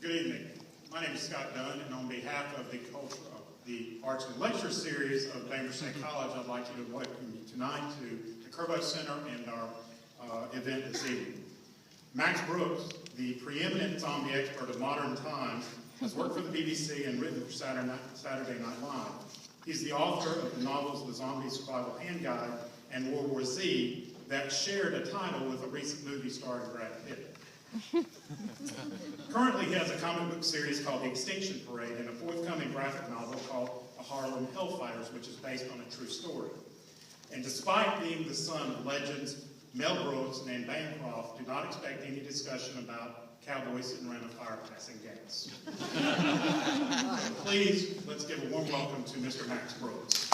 Good evening. My name is Scott Dunn, and on behalf of the Arts and Lecture Series of Bainbridge State College, I'd like to welcome you tonight to the Curbo Center and our event this evening. Max Brooks, the preeminent zombie expert of modern times, has worked for the BBC and written for Saturday Night Live. He's the author of the novels The Zombie Survival Hand Guide and World War Z that shared a title with a recent movie starring Brad Pitt. Currently, he has a comic book series called The Extinction Parade and a forthcoming graphic novel called The Harlem Hellfighters, which is based on a true story. And despite being the son of legends Mel Brooks and Anne Bancroft, do not expect any discussion about cowboys sitting around a fire passing gas. Please, let's give a warm welcome to Mr. Max Brooks.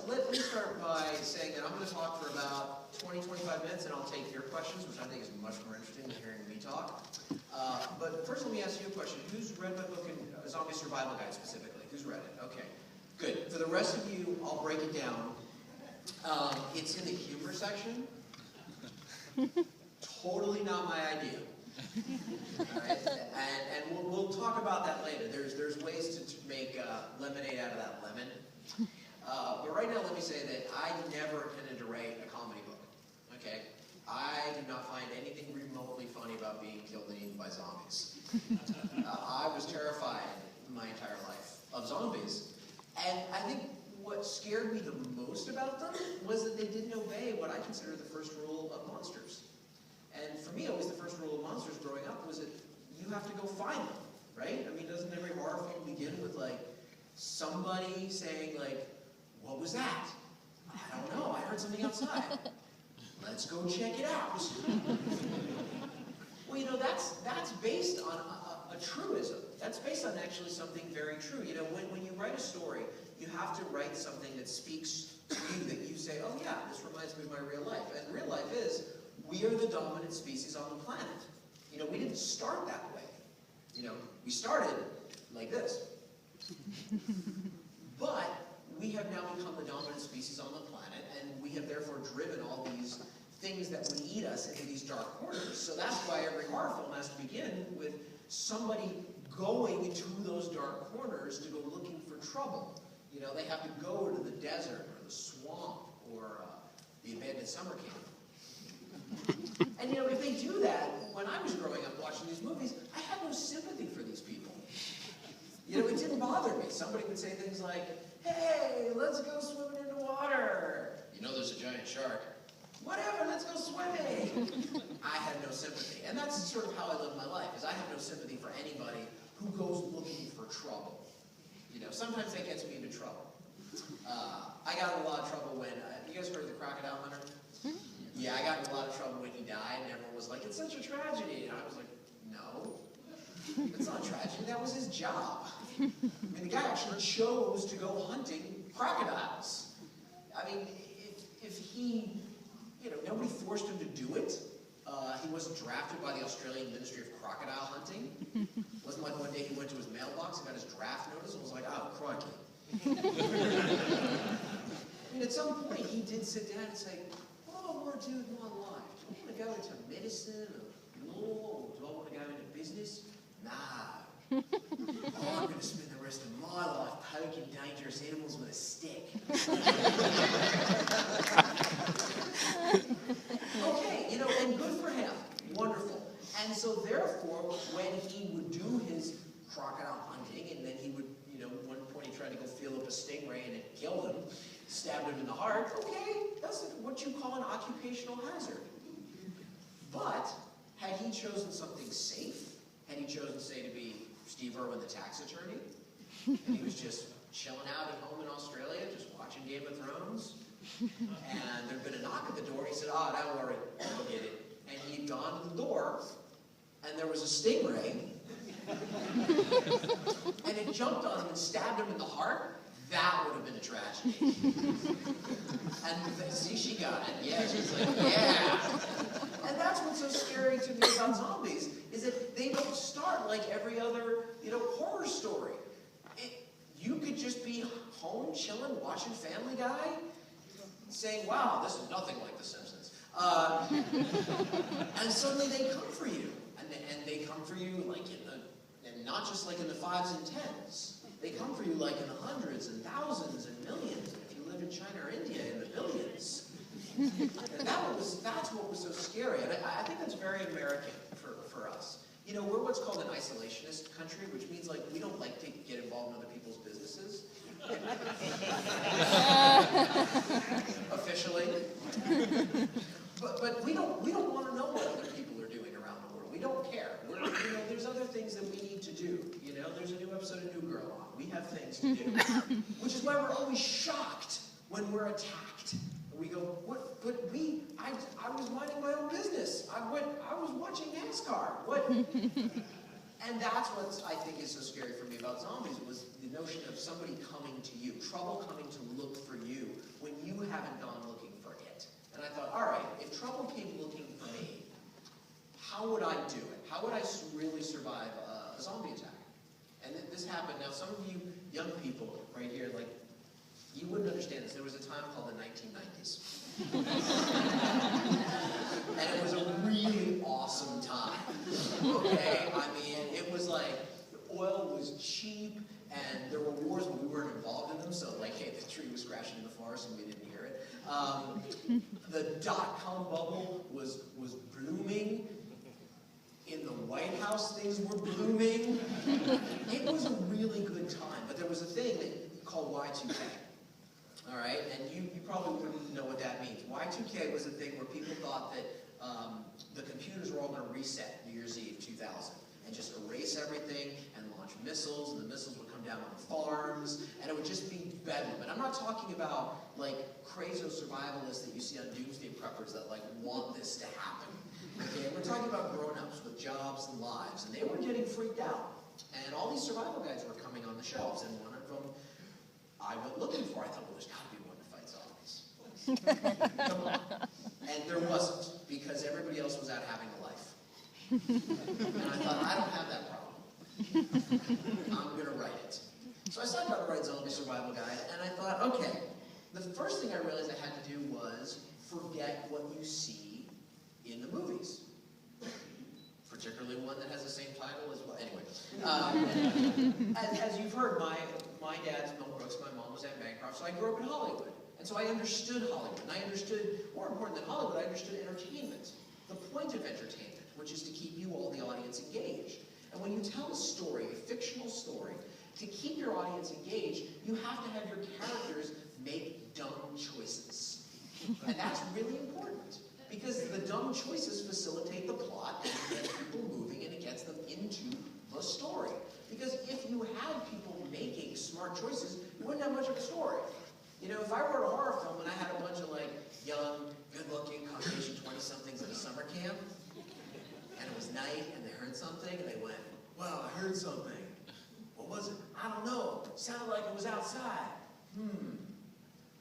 Let me start by saying that I'm going to talk for about 20-25 minutes, and I'll take your questions, which I think is much more interesting than hearing me talk. But first, let me ask you a question. Who's read my book, Zombie Survival Guide specifically? Who's read it? Okay, good. For the rest of you, I'll break it down. It's in the humor section. Totally not my idea. All right? And we'll talk about that later. There's ways to make lemonade out of that lemon. But right now, let me say that I never intended to write a comedy book, okay? I did not find anything remotely funny about being killed and eaten by zombies. I was terrified my entire life of zombies. And I think what scared me the most about them was that they didn't obey what I consider the first rule of monsters. And for me, always the first rule of monsters growing up was that you have to go find them, right? I mean, doesn't every horror film begin with, like, somebody saying, like, what was that? I don't know. I heard something outside. Let's go check it out. Well, you know, that's based on a truism. That's based on actually something very true. You know, when you write a story, you have to write something that speaks to you, that you say, oh yeah, this reminds me of my real life. And real life is, we are the dominant species on the planet. You know, we didn't start that way. You know, we started like this. But we have now become the dominant species on the planet, and we have therefore driven all these things that would eat us into these dark corners. So that's why every horror film has to begin with somebody going to those dark corners to go looking for trouble. You know, they have to go to the desert or the swamp or the abandoned summer camp. And you know, if they do that, when I was growing up watching these movies, I had no sympathy for these people. You know, it didn't bother me. Somebody would say things like, hey, let's go swimming in the water. You know there's a giant shark. Whatever, let's go swimming. I had no sympathy. And that's sort of how I live my life, is I have no sympathy for anybody who goes looking for trouble. You know, sometimes that gets me into trouble. I got in a lot of trouble when, you guys heard of the Crocodile Hunter? Yeah, I got in a lot of trouble when he died, and everyone was like, it's such a tragedy. And I was like, no. It's not a tragedy, that was his job. I mean, the guy actually chose to go hunting crocodiles. I mean, if he, you know, nobody forced him to do it. He wasn't drafted by the Australian Ministry of Crocodile Hunting. It wasn't like one day he went to his mailbox and got his draft notice and was like, oh, crikey. I mean, at some point, he did sit down and say, what do I want to do with my life? Do I want to go into medicine or law, or do I want to go into business? Nah. I'm going to spend the rest of my life poking dangerous animals with a stick. Okay, you know, and good for him. Wonderful. And so therefore, when he would do his crocodile hunting, and then he would, you know, one point he tried to go feel up a stingray and it killed him, stabbed him in the heart, okay, that's what you call an occupational hazard. But had he chosen something safe, had he chosen, say, to be Steve Irwin, the tax attorney, and he was just chilling out at home in Australia, just watching Game of Thrones, and there'd been a knock at the door, he said, oh, don't worry, I'll get it. And he'd gone to the door, and there was a stingray, and it jumped on him and stabbed him in the heart. That would have been a tragedy. And see, she got it. Yeah, she's like, yeah. And that's what's so scary to me about zombies, is that they don't start like every other, you know, horror story. You could just be home, chilling, watching Family Guy, saying, wow, this is nothing like The Simpsons. And suddenly they come for you. And they come for you like and not just like in the 5s and 10s. They come for you like in the hundreds and thousands and millions. And if you live in China or India, in the billions. And that's what was so scary. And I think that's very American for us. You know, we're what's called an isolationist country, which means like we don't like to get involved in other people's businesses. Officially. But we don't want to know what other people are doing around the world. We don't care. There's other things that we need to do. You know, there's a new episode of New Girl on. We have things to do. Which is why we're always shocked when we're attacked. We go, what? But I was minding my own business. I was watching NASCAR. What? And that's what I think is so scary for me about zombies, was the notion of somebody coming to you, trouble coming to look for you when you haven't gone looking for it. And I thought, all right, if trouble came looking for me, how would I do it? How would I really survive a zombie attack? And this happened. Now, some of you young people right here, like, you wouldn't understand this. There was a time called the 1990s. And it was a really awesome time. Okay? I mean, it was like, oil was cheap, and there were wars, but we weren't involved in them, so like, hey, the tree was crashing in the forest and we didn't hear it. The dot-com bubble was blooming. In the White House, things were blooming. It was a really good time, but there was a thing called Y2K. All right, and you probably wouldn't know what that means. Y2K was a thing where people thought that the computers were all going to reset New Year's Eve 2000 and just erase everything and launch missiles, and the missiles would come down on farms, and it would just be bedlam. And I'm not talking about like crazy survivalists that you see on doomsday preppers that like want this to happen. Okay, we're talking about grown-ups with jobs and lives, and they were getting freaked out. And all these survival guides were coming on the shelves, and one of them I went looking for. I thought, well, there's got to be one to fight zombies. Come on. And there wasn't, because everybody else was out having a life. And I thought, I don't have that problem. I'm going to write it. So I sat down to write Zombie Survival Guide, and I thought, okay, the first thing I realized I had to do was forget what you see in the movies. Particularly one that has the same title as well. Anyway, as you've heard, my dad's Mel Brooks, my mom was Anne Bancroft, so I grew up in Hollywood. And so I understood Hollywood. And I understood, more important than Hollywood, I understood entertainment. The point of entertainment, which is to keep you all, the audience, engaged. And when you tell a story, a fictional story, to keep your audience engaged, you have to have your characters make dumb choices. And that's really important. Because the dumb choices facilitate the plot, and it gets people moving, and it gets them into the story. Because if you had people making smart choices, you wouldn't have much of a story. You know, if I wrote a horror film and I had a bunch of like young, good-looking Caucasian 20-somethings at a summer camp, and it was night, and they heard something, and they went, "Wow, I heard something. What was it? I don't know. It sounded like it was outside.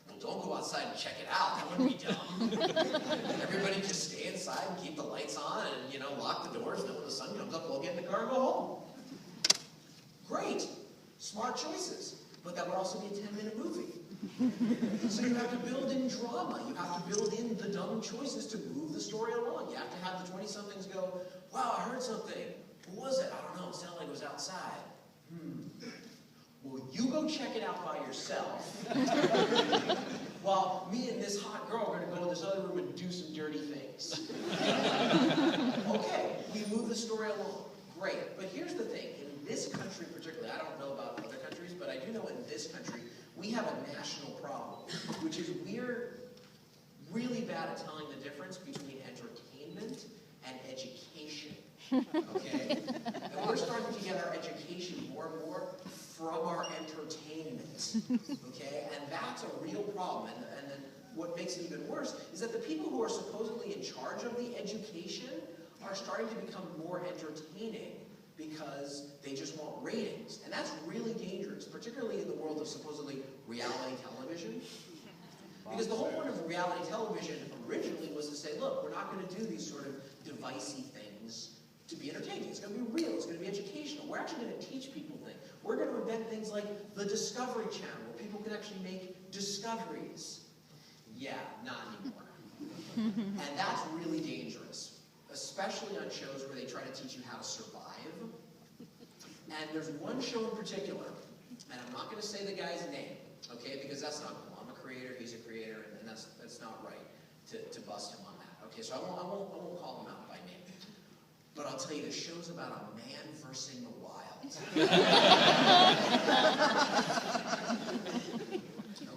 Well, don't go outside and check it out. That wouldn't be dumb. Everybody just stay inside and keep the lights on and, you know, lock the doors, and then when the sun comes up, we'll get in the car and go home." Great. Smart choices. But that would also be a 10-minute movie. So you have to build in drama. You have to build in the dumb choices to move the story along. You have to have the 20-somethings go, "Wow, I heard something. What was it? I don't know. It sounded like it was outside. Well, you go check it out by yourself, while me and this hot girl are going to go in this other room and do some dirty things." Okay, we move the story along. Great. But here's the thing. In this country particularly, I don't know about other countries, but I do know in this country, we have a national problem, which is we're really bad at telling the difference between entertainment and education. Okay? And we're starting to get our education more and more from our entertainment. Okay? And that's a real problem. And then what makes it even worse is that the people who are supposedly in charge of the education are starting to become more entertaining because they just want ratings. And that's really dangerous, particularly in the world of supposedly reality television. Because the whole point of reality television originally was to say, look, we're not going to do these sort of devicey things to be entertaining. It's going to be real. It's going to be educational. We're actually going to teach people things We're going to invent things like the Discovery Channel, where people can actually make discoveries. Yeah, not anymore. And that's really dangerous, especially on shows where they try to teach you how to survive. And there's one show in particular, and I'm not going to say the guy's name, okay, because that's not cool. I'm a creator, he's a creator, and that's not right to bust him on that. Okay, so I won't call him out by name. But I'll tell you, the show's about a man versus the wild.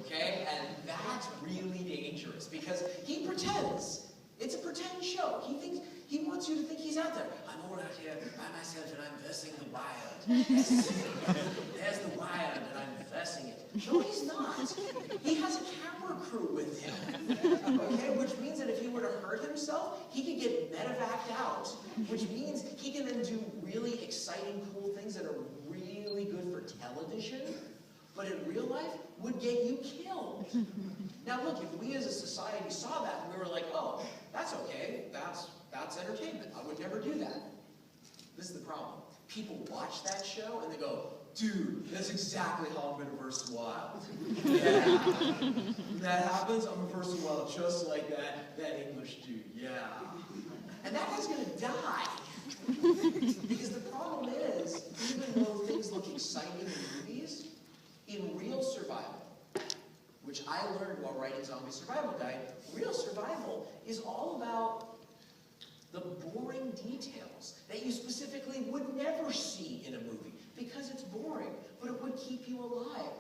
Okay, and that's really dangerous because he pretends. It's a pretend show. He wants you to think he's out there. I'm all out here by myself and I'm versing the wild. There's the wild and I'm versing it. No, he's not. He has a camera crew with him. Okay, which means that if he were to hurt himself, he could get medevaced out. Which means he can then do really exciting, cool things that are really good for television, but in real life would get you killed. Now look, if we as a society saw that and we were like, oh, that's okay, that's entertainment, I would never do that. This is the problem. People watch that show and they go, dude, that's exactly how I'm going to verse the wild. Yeah. When that happens, I'm going to verse the wild just like that English dude, yeah. And that guy's going to die. Because the problem is, even though things look exciting in movies, in real survival, which I learned while writing Zombie Survival Guide, real survival is all about the boring details that you specifically would never see in a movie because it's boring, but it would keep you alive.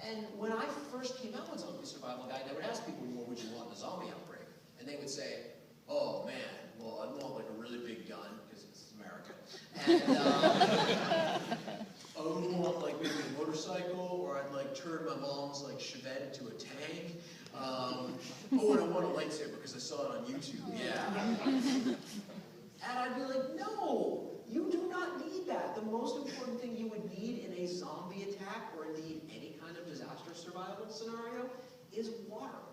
And when I first came out with Zombie Survival Guide, I would ask people, what would you want in a zombie outbreak? And they would say, oh man, well, I'd want like a really big gun, because it's America. And I would want like maybe a motorcycle, or I'd like turn my mom's like Chevette into a tank. Oh, and I want a lightsaber because I saw it on YouTube. Yeah. And I'd be like, no, you do not need that. The most important thing you would need in a zombie attack, or indeed any kind of disaster survival scenario, is water.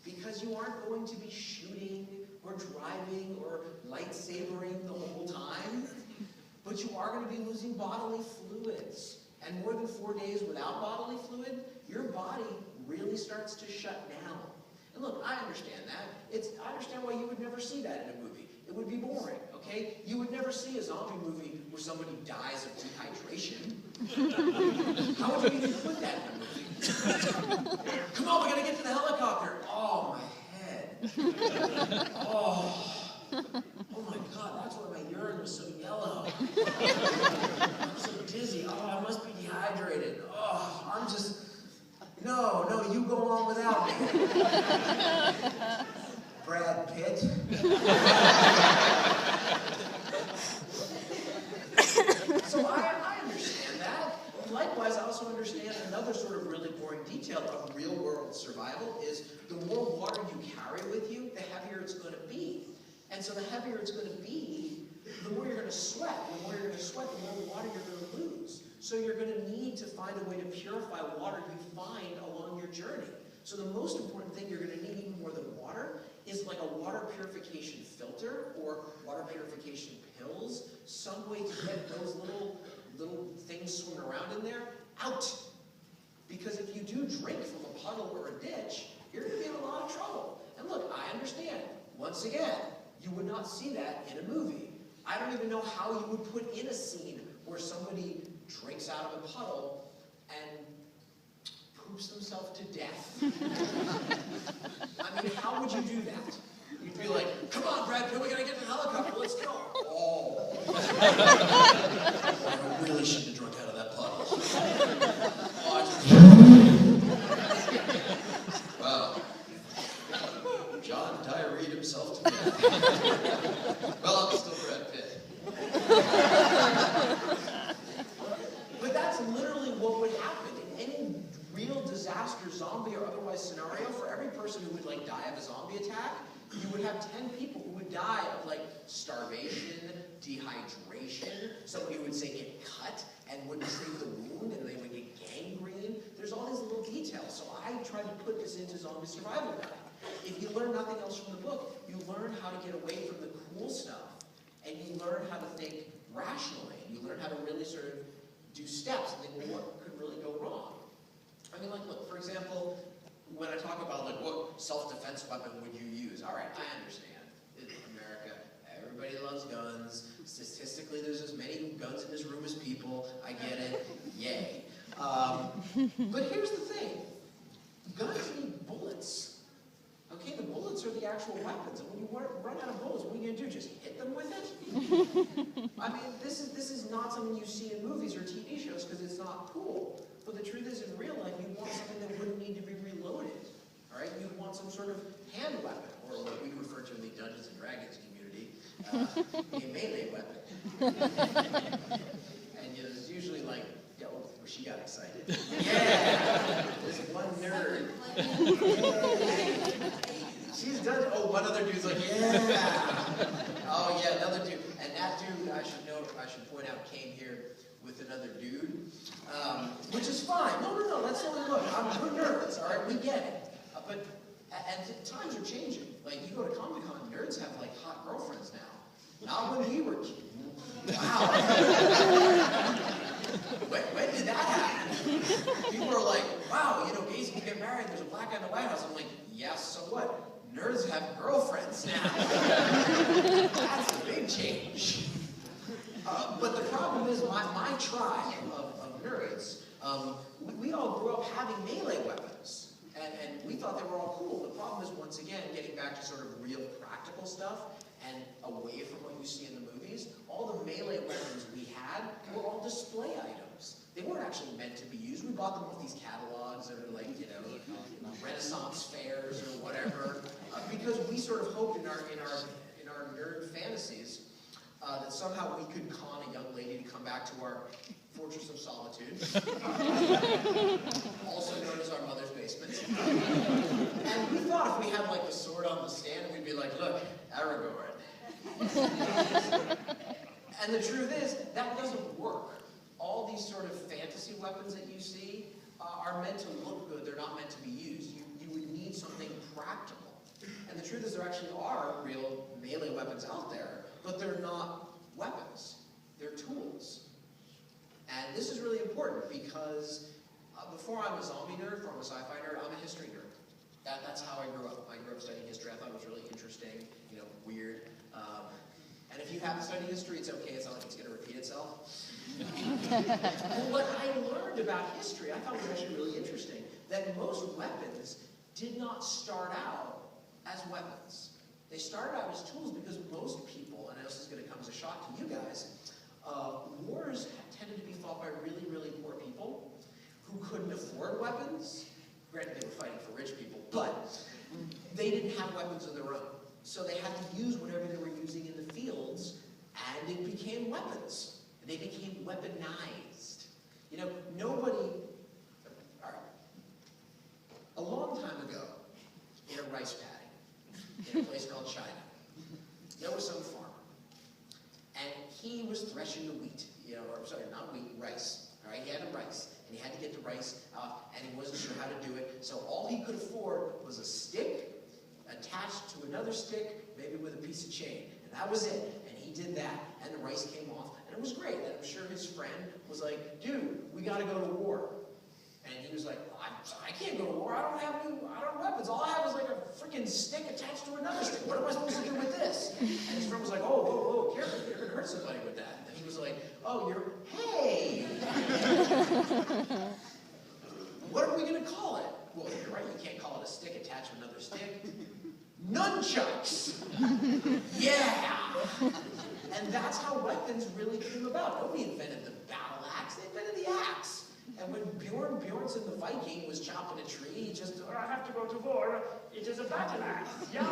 Because you aren't going to be shooting or driving or lightsabering the whole time, but you are going to be losing bodily fluids. And more than 4 days without bodily fluid, your body really starts to shut down. And look, I understand that. I understand why you would never see that in a movie. It would be boring, okay? You would never see a zombie movie where somebody dies of dehydration. How would you even put that in a movie? Come on, we gotta get to the helicopter. Oh, my head. Oh my God, that's why my urine was so yellow. I'm so dizzy. Oh, I must be dehydrated. Oh, I'm just... No, you go on without me. Brad Pitt. So I understand that. Likewise, I also understand another sort of really boring detail of real-world survival is the more water you carry with you, the heavier it's going to be. And so the heavier it's going to be, the more you're going to sweat. The more you're going to sweat, the more water you're going to lose. So you're going to need to find a way to purify water you find along your journey. So the most important thing you're going to need, even more than water, is like a water purification filter or water purification pills, some way to get those little things swimming around in there out. Because if you do drink from a puddle or a ditch, you're going to be in a lot of trouble. And look, I understand. Once again, you would not see that in a movie. I don't even know how you would put in a scene where somebody drinks out of a puddle and poops themselves to death. I mean, how would you do that? You'd be like, come on, Brad Pitt, we gotta get to the helicopter, let's go. Oh. I really shouldn't have drunk out of that puddle. Wow. John diarrheaed himself to death. Well, I'm still Brad Pitt. But that's literally what would happen in any real disaster, zombie or otherwise scenario. For every person who would like die of a zombie attack, you would have 10 people who would die of like starvation, dehydration, somebody who would say get cut and wouldn't treat the wound and they would get gangrene. There's all these little details. So I tried to put this into Zombie Survival Guide. If you learn nothing else from the book, you learn how to get away from the cool stuff and you learn how to think rationally. You learn how to really sort of do steps and think, well, what could really go wrong? I mean, like, look, for example, when I talk about, like, what self-defense weapon would you use? All right, I understand. In America, everybody loves guns. Statistically, there's as many guns in this room as people. I get it. Yay. But here's the thing. Guns need bullets. Okay, the bullets are the actual weapons. And when you run out of bullets, what are you going to do? Just hit them with it? I mean, this is not something you see in movies or TV shows because it's not cool. But the truth is, in real life, you want something that wouldn't need to be reloaded. All right? You want some sort of hand weapon, or what we refer to in the Dungeons and Dragons community, a melee weapon. And you know, it's usually like, oh, she got excited. Yeah! This one nerd. She's done, oh, one other dude's like, yeah! Oh, yeah, another dude. And that dude, I should point out, came here with another dude, which is fine. No, that's only, look, we're nerds, all right? We get it. And times are changing. Like, you go to Comic-Con, nerds have, like, hot girlfriends now. Not when we were kids. Wow. When did that happen? People are like, wow, you know, gays can get married, there's a black guy in the White House. I'm like, yes, so what? Nerds have girlfriends now. That's a big change. But the problem is, my tribe of nerds, we all grew up having melee weapons. And we thought they were all cool. The problem is, once again, getting back to sort of real practical stuff and away from what you see in the movies, all the melee weapons we had were all display items. They weren't actually meant to be used. We bought them off these catalogs that are like, you know, Renaissance fairs or whatever, because we sort of hoped in our nerd fantasies that somehow we could con a young lady to come back to our Fortress of Solitude, also known as our mother's basement. And we thought if we had like the sword on the stand, we'd be like, look, Aragorn. And the truth is, that doesn't work. All these sort of fantasy weapons that you see are meant to look good. They're not meant to be used. You would need something practical. And the truth is, there actually are real melee weapons out there, but they're not weapons. They're tools. And this is really important because before I'm a zombie nerd, before I'm a sci-fi nerd, I'm a history nerd. That's how I grew up. I grew up studying history. I thought it was really interesting, you know, weird. And if you haven't studied history, it's okay. It's not like it's going to repeat itself. And what I learned about history, I thought was actually really interesting, that most weapons did not start out as weapons. They started out as tools because most people, and this is going to come as a shock to you guys, wars tended to be fought by really, really poor people who couldn't afford weapons. Granted, they were fighting for rich people, but they didn't have weapons of their own. So they had to use whatever they were using in the fields, and it became weapons. They became weaponized. You know, nobody... All right. A long time ago, in a rice paddy, in a place called China, there was some farmer. And he was threshing the wheat, you know, or sorry, not wheat, rice. All right, he had a rice, and he had to get the rice out, and he wasn't sure how to do it. So all he could afford was a stick attached to another stick, maybe with a piece of chain, and that was it. And he did that, and the rice came off, and it was great. And I'm sure his friend was like, "Dude, we got to go to war." And he was like, I can't go to war. I don't have weapons. All I have is like a freaking stick attached to another stick. What am I supposed to do with this? And his friend was like, oh, whoa, careful. You're going to hurt somebody with that. And he was like, oh, hey. What are we going to call it? Well, you're right. You can't call it a stick attached to another stick. Nunchucks. Yeah. And that's how weapons really came about. Nobody invented the battle axe. They invented the axe. And when Bjornson the Viking was chopping a tree, he just, I have to go to war, it is a battle axe, yeah.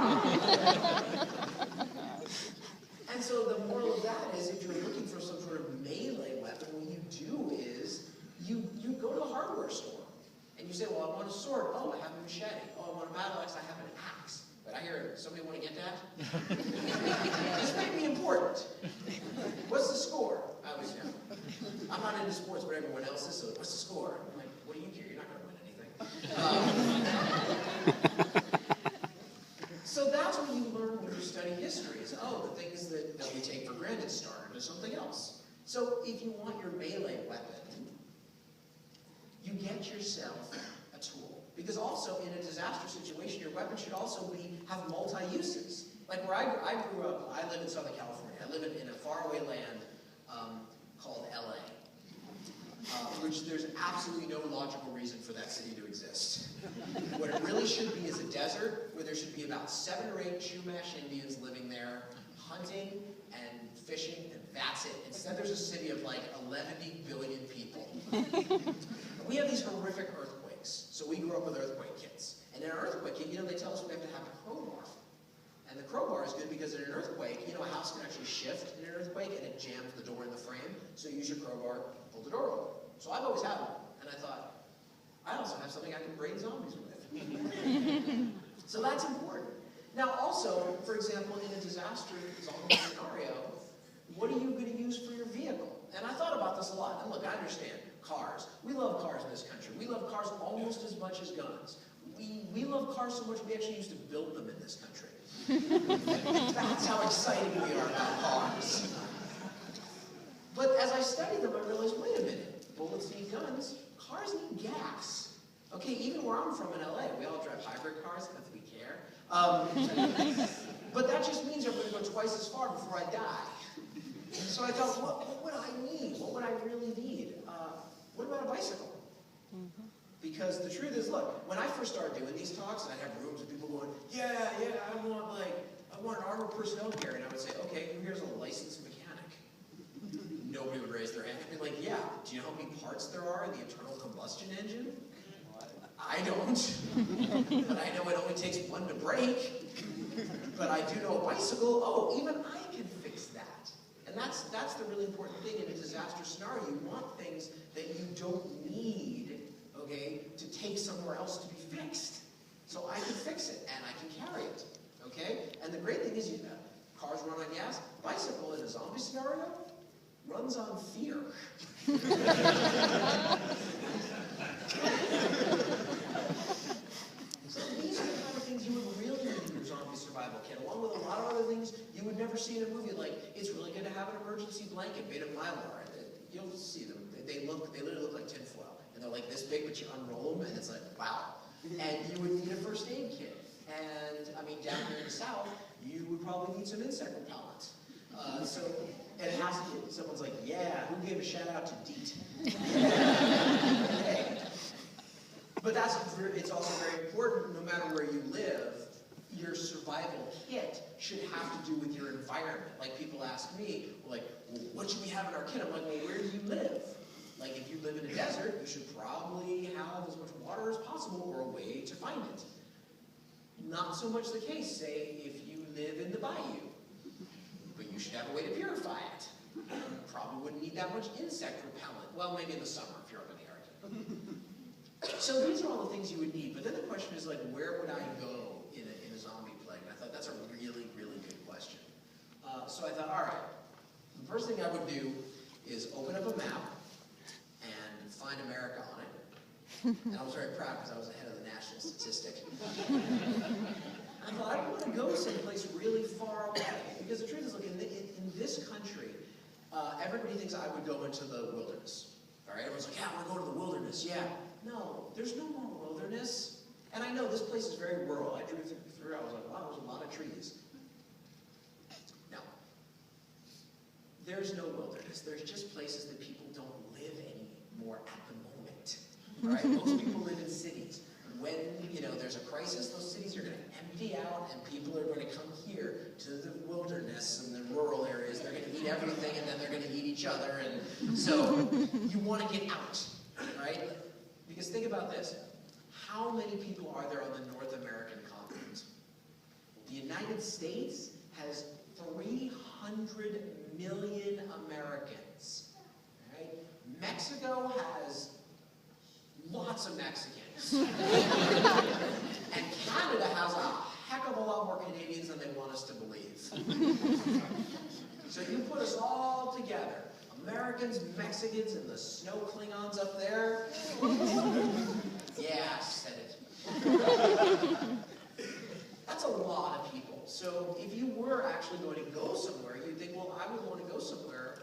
And so the moral of that is, if you're looking for some sort of melee weapon, what you do is, you go to the hardware store, and you say, well, I want a sword, oh, I have a machete, oh, I want a battle axe, I have an axe. But I hear, somebody want to get that? This may be important. What's the score? I was, I'm not into sports, but everyone else is, so what's the score? I'm like, what do you care? You're not going to win anything. So that's what you learn when you study history, is, oh, the things that we take for granted started as something else. So if you want your melee weapon you get yourself a tool. Because also, in a disaster situation, your weapon should also have multi-uses. Like where I grew up, I live in Southern California. I live in a faraway land called LA, which there's absolutely no logical reason for that city to exist. What it really should be is a desert where there should be about 7 or 8 Chumash Indians living there, hunting and fishing, and that's it. Instead, there's a city of like 11 billion people. We have these horrific earthquakes. So we grew up with earthquake kits. And in an earthquake kit, they tell us we have to have a crowbar. And the crowbar is good because in an earthquake, a house can actually shift in an earthquake and it jams the door in the frame. So you use your crowbar, pull the door open. So I've always had one. And I thought, I also have something I can brain zombies with. So that's important. Now also, for example, in a disaster zombie scenario, what are you going to use for your vehicle? And I thought about this a lot. And look, I understand. Cars. We love cars in this country. We love cars almost as much as guns. We love cars so much we actually used to build them in this country. That's how excited we are about cars. But as I studied them, I realized, wait a minute. Bullets need guns. Cars need gas. Okay, even where I'm from in LA, we all drive hybrid cars because we care. But that just means I'm going to go twice as far before I die. So I thought, what would I need? What would I really need? What about a bicycle? Because the truth is, look, when I first started doing these talks, and I'd have rooms of people going, yeah, I want an armored personnel carrier, and I would say, okay, here's a licensed mechanic. Nobody would raise their hand. I'd be like, yeah, do you know how many parts there are in the internal combustion engine? I don't. But I know it only takes one to break. But I do know a bicycle, oh, even I can fix that. And that's the really important thing in a disaster scenario. You want things that you don't need, okay, to take somewhere else to be fixed. So I can fix it, and I can carry it, okay? And the great thing is, cars run on gas. Bicycle in a zombie scenario runs on fear. So these are the kind of things you would really need in your zombie survival kit, along with a lot of other things you would never see in a movie. Like, it's really good to have an emergency blanket made of mylar. You'll see them. They literally look like tinfoil. And they're like this big, but you unroll them, and it's like, wow. And you would need a first aid kit. And, down here in the South, you would probably need some insect repellent. So it has to be, someone's like, yeah, who gave a shout out to DEET? Okay. But it's also very important, no matter where you live, your survival kit should have to do with your environment. Like, people ask me, well, what should we have in our kit? I'm like, well, where do you live? Like, if you live in a desert, you should probably have as much water as possible or a way to find it. Not so much the case, say, if you live in the bayou. But you should have a way to purify it. You probably wouldn't need that much insect repellent. Well, maybe in the summer if you're up in the Arctic. So these are all the things you would need. But then the question is, where would I go in a zombie plague? And I thought that's a really, really good question. So I thought, all right, the first thing I would do is open up a map and find America on it. And I was very proud because I was ahead of the national statistic. I thought, I don't want to go someplace really far away. Because the truth is, look, in this country, everybody thinks I would go into the wilderness. All right, everyone's like, yeah, I want to go to the wilderness, yeah. No, there's no more wilderness. And I know this place is very rural. I drove through, I was like, wow, there's a lot of trees. No. There's no wilderness. There's just places that people don't live anymore at the moment. All right, most people live in cities. When, there's a crisis, those cities are going to empty out, and people are going to come here to the wilderness and the rural areas. They're going to eat everything, and then they're going to eat each other. And so you want to get out, right? Because think about this. How many people are there on the North American continent? The United States has 300 million Americans. Right? Mexico has lots of Mexicans. And Canada has a heck of a lot more Canadians than they want us to believe. So you put us all together, Americans, Mexicans, and the snow Klingons up there. Yeah, I said it. That's a lot of people. So if you were actually going to go somewhere, you'd think, well, I would want to go somewhere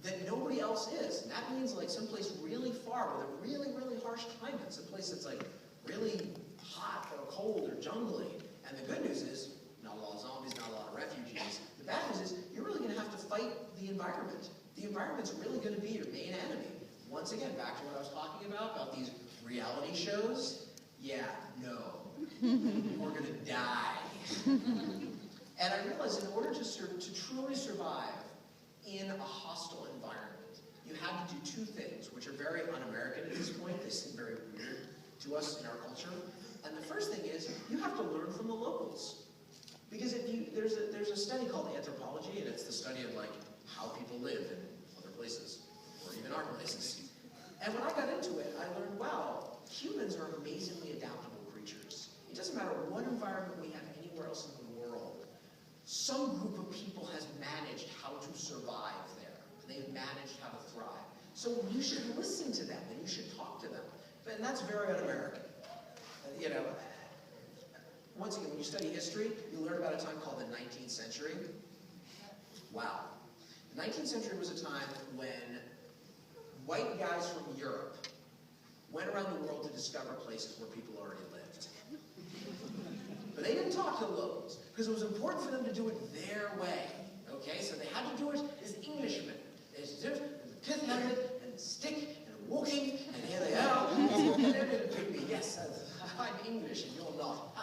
that nobody else is. And that means like someplace really far with a really, really harsh climate, someplace that's like really hot or cold or jungly. And the good news is, not a lot of zombies, not a lot of refugees. The bad news is, you're really gonna have to fight the environment. The environment's really gonna be your main enemy. Once again, back to what I was talking about these reality shows. Yeah, no. We're gonna die. And I realized in order to truly survive in a hostile environment, you had to do two things, which are very un-American at this point. They seem very weird to us in our culture. And the first thing is, you have to learn from the locals. Because there's a study called anthropology, and it's the study of like how people live in other places, or even our places. And when I got into it, I learned, wow, humans are amazingly adaptable creatures. It doesn't matter what environment we have anywhere else in the world, some group of people has managed how to survive there. They've managed how to thrive. So you should listen to them, and you should talk to them. And that's very un-American. You know, once again, when you study history, you learn about a time called the 19th century. Wow. The 19th century was a time when white guys from Europe went around the world to discover places where people already lived. But they didn't talk to the locals, because it was important for them to do it their way. Okay, so they had to do it as Englishmen. They had to do it with a pith helmet and a stick and a walking, and here they are. And they're going to pick me. Yes, I'm English and you're not.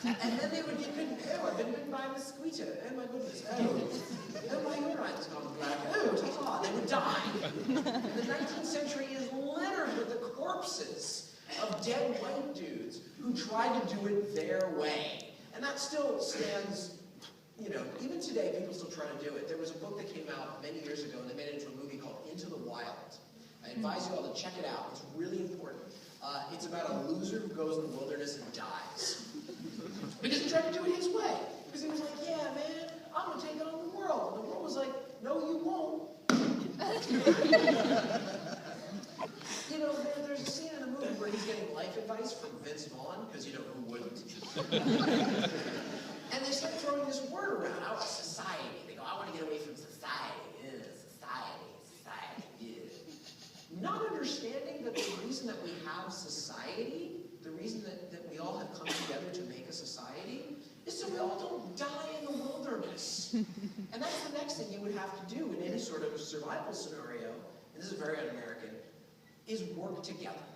And then they would get bitten. Oh, I've been bitten by a mosquito. Oh my goodness. Oh my urine's gone black. Oh, ta-ta. They would die. And the 19th century is littered with the corpses of dead white dudes who tried to do it their way. And that still stands, you know, even today people still try to do it. There was a book that came out many years ago and they made it into a movie called Into the Wild. I advise you all to check it out. It's really important. It's about a loser who goes in the wilderness and dies. Because he tried to do it his way. Because he was like, yeah, man, I'm going to take on the world. And the world was like, no, you won't. You know, there's a scene in the movie where he's getting life advice from Vince Vaughn, because, you know, who wouldn't? And they start throwing this word around, oh, society. They go, I want to get away from society. Society. Not understanding that the reason that we have society, the reason that we all have come together to make a society, is so we all don't die in the wilderness. And that's the next thing you would have to do in any sort of survival scenario, and this is very un-American, is work together.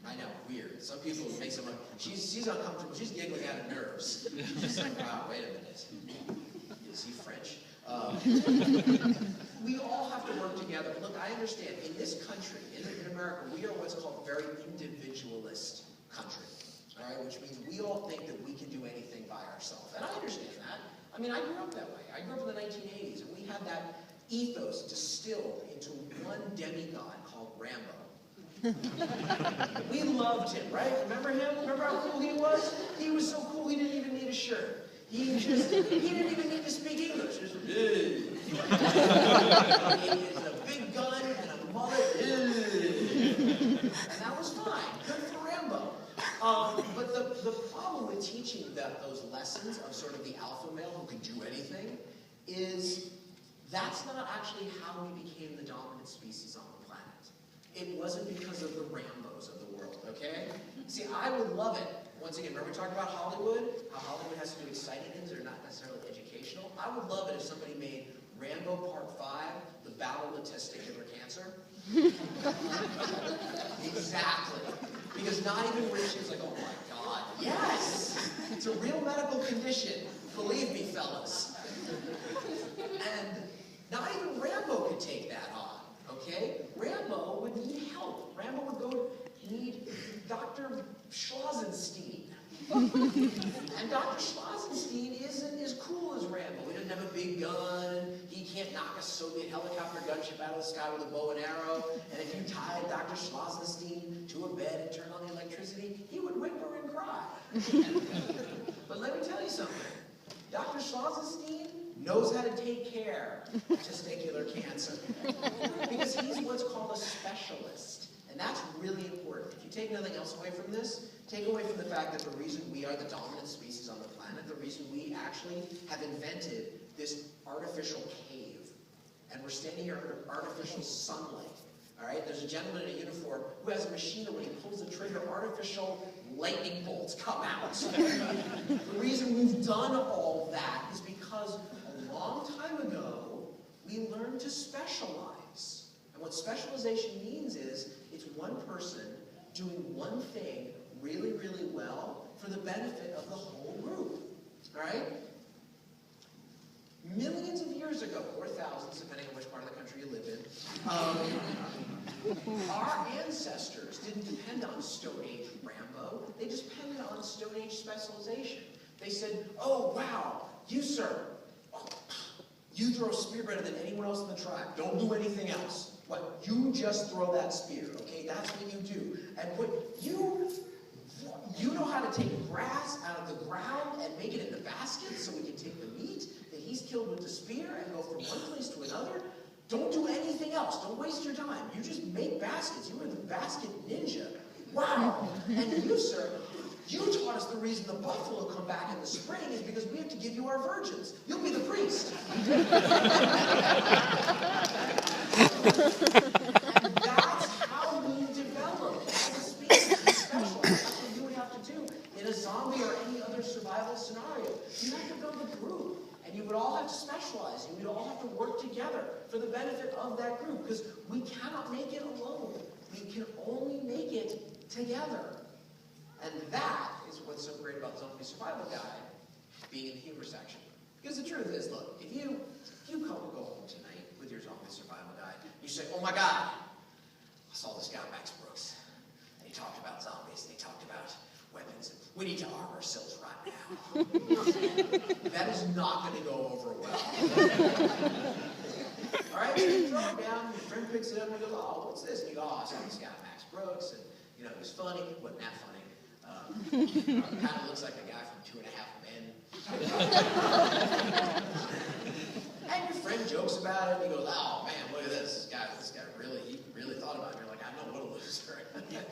I know, weird. Some people make someone, she's uncomfortable, she's giggling out of nerves. She's like, wow, wait a minute. Is he French? We all have to work together. Look, I understand, in this country, in America, we are what's called a very individualist country. All right, which means we all think that we can do anything by ourselves. And I understand that. I mean, I grew up that way. I grew up in the 1980s, and we had that ethos distilled into one demigod called Rambo. We loved him, right? Remember him? Remember how cool he was? He was so cool he didn't even need a shirt. He didn't even need to speak English. Just, hey. He had a big gun and a mullet. Hey. And that was fine. Good for Rambo. But the problem with teaching those lessons of sort of the alpha male who can do anything is that's not actually how we became the dominant species on the planet. It wasn't because of the Rambos of the world, okay? See, I would love it. Once again, remember we talked about Hollywood? How Hollywood has to do exciting things that are not necessarily educational? I would love it if somebody made Rambo Part 5, The Battle with Testicular Cancer. Exactly. Because not even rich is like, oh my God, yes! It's a real medical condition. Believe me, fellas. And not even Rambo could take that on, okay? Rambo would need help. Rambo would go need Dr. Schlossenstein. And Dr. Schlossenstein isn't as cool as Rambo. He doesn't have a big gun. He can't knock a Soviet helicopter gunship out of the sky with a bow and arrow. And if you tied Dr. Schlossenstein to a bed and turned on the electricity, he would whimper and cry. But let me tell you something. Dr. Schlossenstein knows how to take care of testicular cancer. Because he's what's called a specialist. And that's really important. If you take nothing else away from this, take away from the fact that the reason we are the dominant species on the planet, the reason we actually have invented this artificial cave and we're standing here under artificial sunlight. All right, there's a gentleman in a uniform who has a machine that when he pulls the trigger, artificial lightning bolts come out. The reason we've done all that is because a long time ago, we learned to specialize. And what specialization means is it's one person doing one thing really, really well for the benefit of the whole group. All right? Millions of years ago, or thousands, depending on which part of the country you live in, our ancestors didn't depend on Stone Age Rambo. They depended on Stone Age specialization. They said, oh, wow, you, sir, you throw a spear better than anyone else in the tribe. Don't do anything else. What? You just throw that spear, okay? That's what you do. And what you know how to take grass out of the ground and make it into baskets so we can take the meat that he's killed with the spear and go from one place to another? Don't do anything else. Don't waste your time. You just make baskets. You are the basket ninja. Wow. And you, sir, you taught us the reason the buffalo come back in the spring is because we have to give you our virgins. You'll be the priest. And that's how we develop as a species. We specialize. That's what you would have to do in a zombie or any other survival scenario. You have to build a group. And you would all have to specialize. And we'd all have to work together for the benefit of that group. Because we cannot make it alone. We can only make it together. And that is what's so great about Zombie Survival Guide being in the humor section. Because the truth is, look, if you go home tonight with your Zombie Survival Guide, you say, oh my God, I saw this guy, Max Brooks, and he talked about zombies, and he talked about weapons, and we need to arm ourselves right now. That is not going to go over well. All right, so you throw it down, your friend picks it up and goes, oh, what's this? And you go, oh, I saw this guy, Max Brooks, and you know, it was funny. It wasn't that funny. Kind of looks like a guy from 2.5 Men. And your friend jokes about it, and he goes, oh man, look at this. This guy he really thought about it. And you're like, I know, what a loser.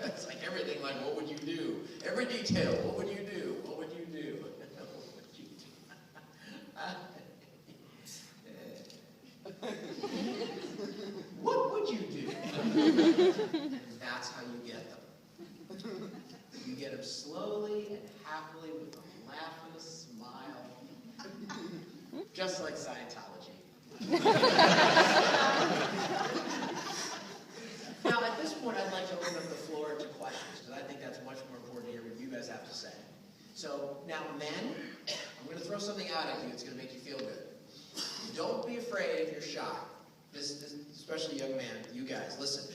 It's like everything, like, what would you do? Every detail, what would you do? What would you do? What would you do? What would you do? And that's how you get them. You get them slowly and happily with a laugh and a smile. Just like Scientology. Now, at this point, I'd like to open up the floor to questions, because I think that's much more important to hear what you guys have to say. So, now, men, I'm going to throw something out at you. It's going to make you feel good. Don't be afraid if you're shy. This, especially young man, you guys, listen.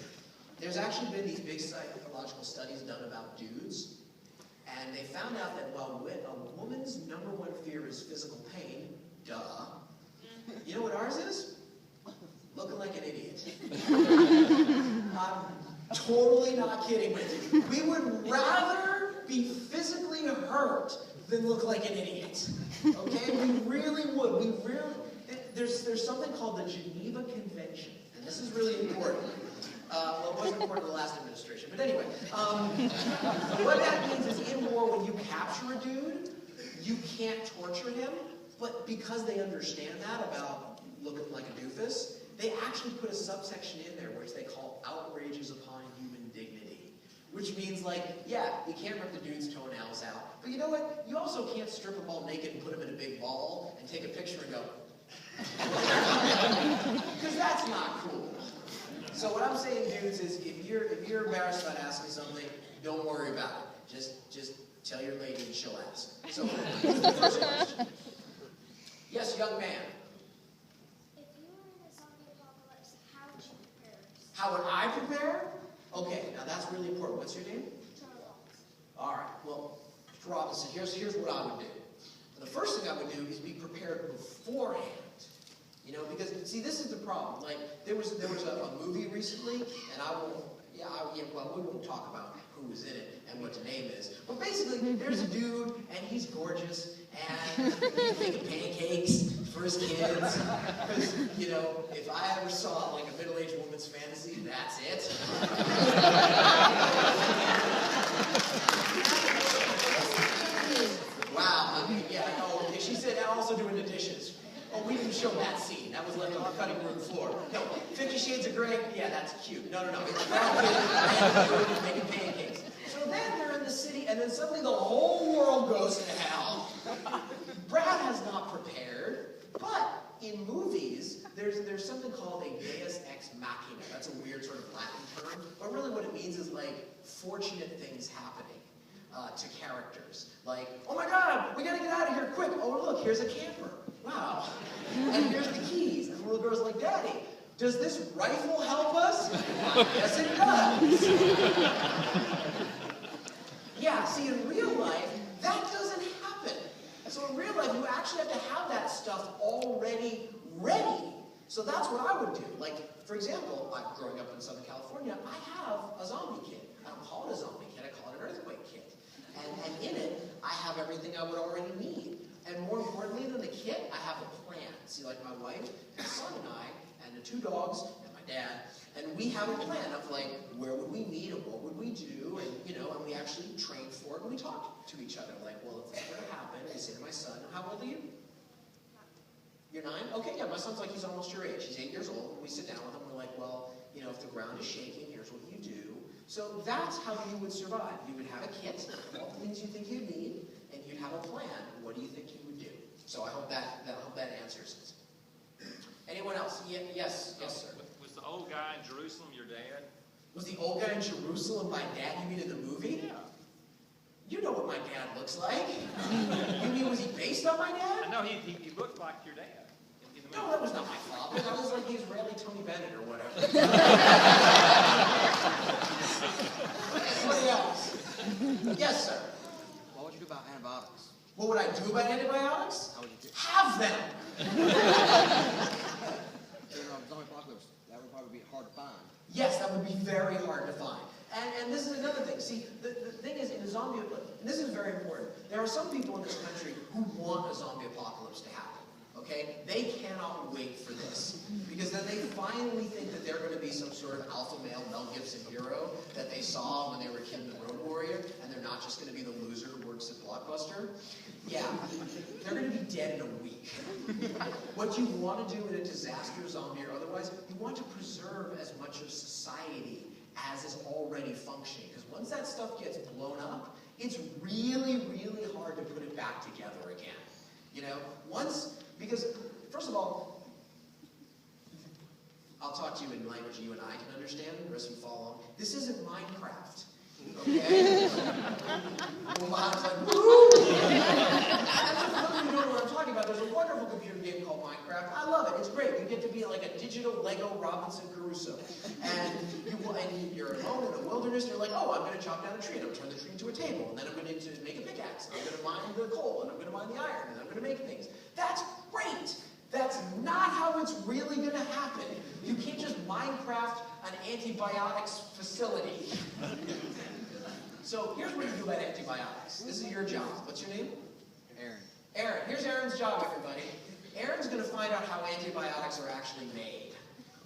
There's actually been these big psychological studies done about dudes, and they found out that while a woman's #1 fear is physical pain, duh, you know what ours is? Looking like an idiot. I'm totally not kidding with you. We would rather be physically hurt than look like an idiot. Okay? We really would. There's something called the Geneva Convention, and this is really important. Well, it wasn't important in the last administration, but anyway. What that means is in war, when you capture a dude, you can't torture him, but because they understand that about looking like a doofus, they actually put a subsection in there which they call outrages upon human dignity. Which means, like, yeah, you can't rip the dude's toenails out, but you know what? You also can't strip them all naked and put them in a big ball and take a picture and go, because that's not cool. So what I'm saying, dudes, is if you're embarrassed about asking something, don't worry about it. Just tell your lady and she'll ask. So here's the first question. Yes, young man. If you were in a zombie apocalypse, how would you prepare? How would I prepare? Okay, now that's really important. What's your name? Charles. All right. Well, Mr. Robinson, here's what I would do. The first thing I would do is be prepared beforehand. You know, because, see, this is the problem. Like, there was a movie recently, and we won't talk about who was in it and what the name is. But basically, there's a dude, and he's gorgeous, and he's making pancakes for his kids. Because, you know, if I ever saw, like, a middle-aged woman's fantasy, that's it. Wow, I mean, yeah, no, okay, she said, I'm also doing the dishes. Oh, we didn't show that scene. That was left on the cutting room floor. No, 50 Shades of Grey, yeah, that's cute. No. It's Brad Pitt and making pancakes. So then they're in the city, and then suddenly the whole world goes to hell. Brad has not prepared, but in movies, there's something called a deus ex machina. That's a weird sort of Latin term, but really what it means is like fortunate things happening to characters. Like, oh my God, we gotta get out of here quick. Oh look, here's a camper. Wow. And here's the keys. And the little girl's like, Daddy, does this rifle help us? Yes, it does. Yeah, see, in real life, that doesn't happen. So in real life, you actually have to have that stuff already ready. So that's what I would do. Like, for example, growing up in Southern California, I have a zombie kit. I don't call it a zombie kit, I call it an earthquake kit. And in it, I have everything I would already need. And more importantly than the kit, I have a plan. See, like my wife, my son and I, and the 2 dogs, and my dad, and we have a plan of like, where would we meet and what would we do? And, and we actually train for it and we talk to each other. Like, well, if this were to happen, I say to my son, how old are you? You're 9? Okay, yeah, my son's like, he's almost your age. He's 8 years old. And we sit down with him, we're like, well, if the ground is shaking, here's what you do. So that's how you would survive. You would have a kit, all the things you think you need, and you'd have a plan. What do you think you would do? So I hope that answers it. Anyone else? Yes, sir. Was the old guy in Jerusalem your dad? Was the old guy in Jerusalem my dad? You mean in the movie? Yeah. You know what my dad looks like. You mean, was he based on my dad? I know he looked like your dad. In the movie. No, that was not my father. That was like the Israeli Tony Bennett or whatever. Anybody else? Yes, sir. What would you do about antibiotics? What would I do about antibiotics? How would you do? Have them! Zombie apocalypse, that would probably be hard to find. Yes, that would be very hard to find. And this is another thing. See, the thing is, in a zombie apocalypse, and this is very important, there are some people in this country who want a zombie apocalypse to happen. Okay? They cannot wait for this. Because then they finally think that they're going to be some sort of alpha male Mel Gibson hero that they saw when they were a kid in The Road Warrior, and they're not just going to be the loser who works at Blockbuster. Yeah, they're going to be dead in a week. What you want to do in a disaster, zombie or otherwise, you want to preserve as much of society as is already functioning. Because once that stuff gets blown up, it's really, really hard to put it back together again. Because, first of all, I'll talk to you in language you and I can understand, the rest of you follow along. This isn't Minecraft. Okay? Well, I was like, woo! You know what I'm talking about. There's a wonderful computer game called Minecraft. I love it. It's great. You get to be like a digital Lego Robinson Crusoe. And you're alone in the wilderness, and you're like, oh, I'm going to chop down a tree, and I'm going to turn the tree into a table, and then I'm going to make a pickaxe, and I'm going to mine the coal, and I'm going to mine the iron, and I'm going to make things. That's great. That's not how it's really going to happen. You can't just Minecraft an antibiotics facility. So here's what you do about antibiotics. This is your job. What's your name? Aaron. Aaron. Here's Aaron's job, everybody. Aaron's going to find out how antibiotics are actually made.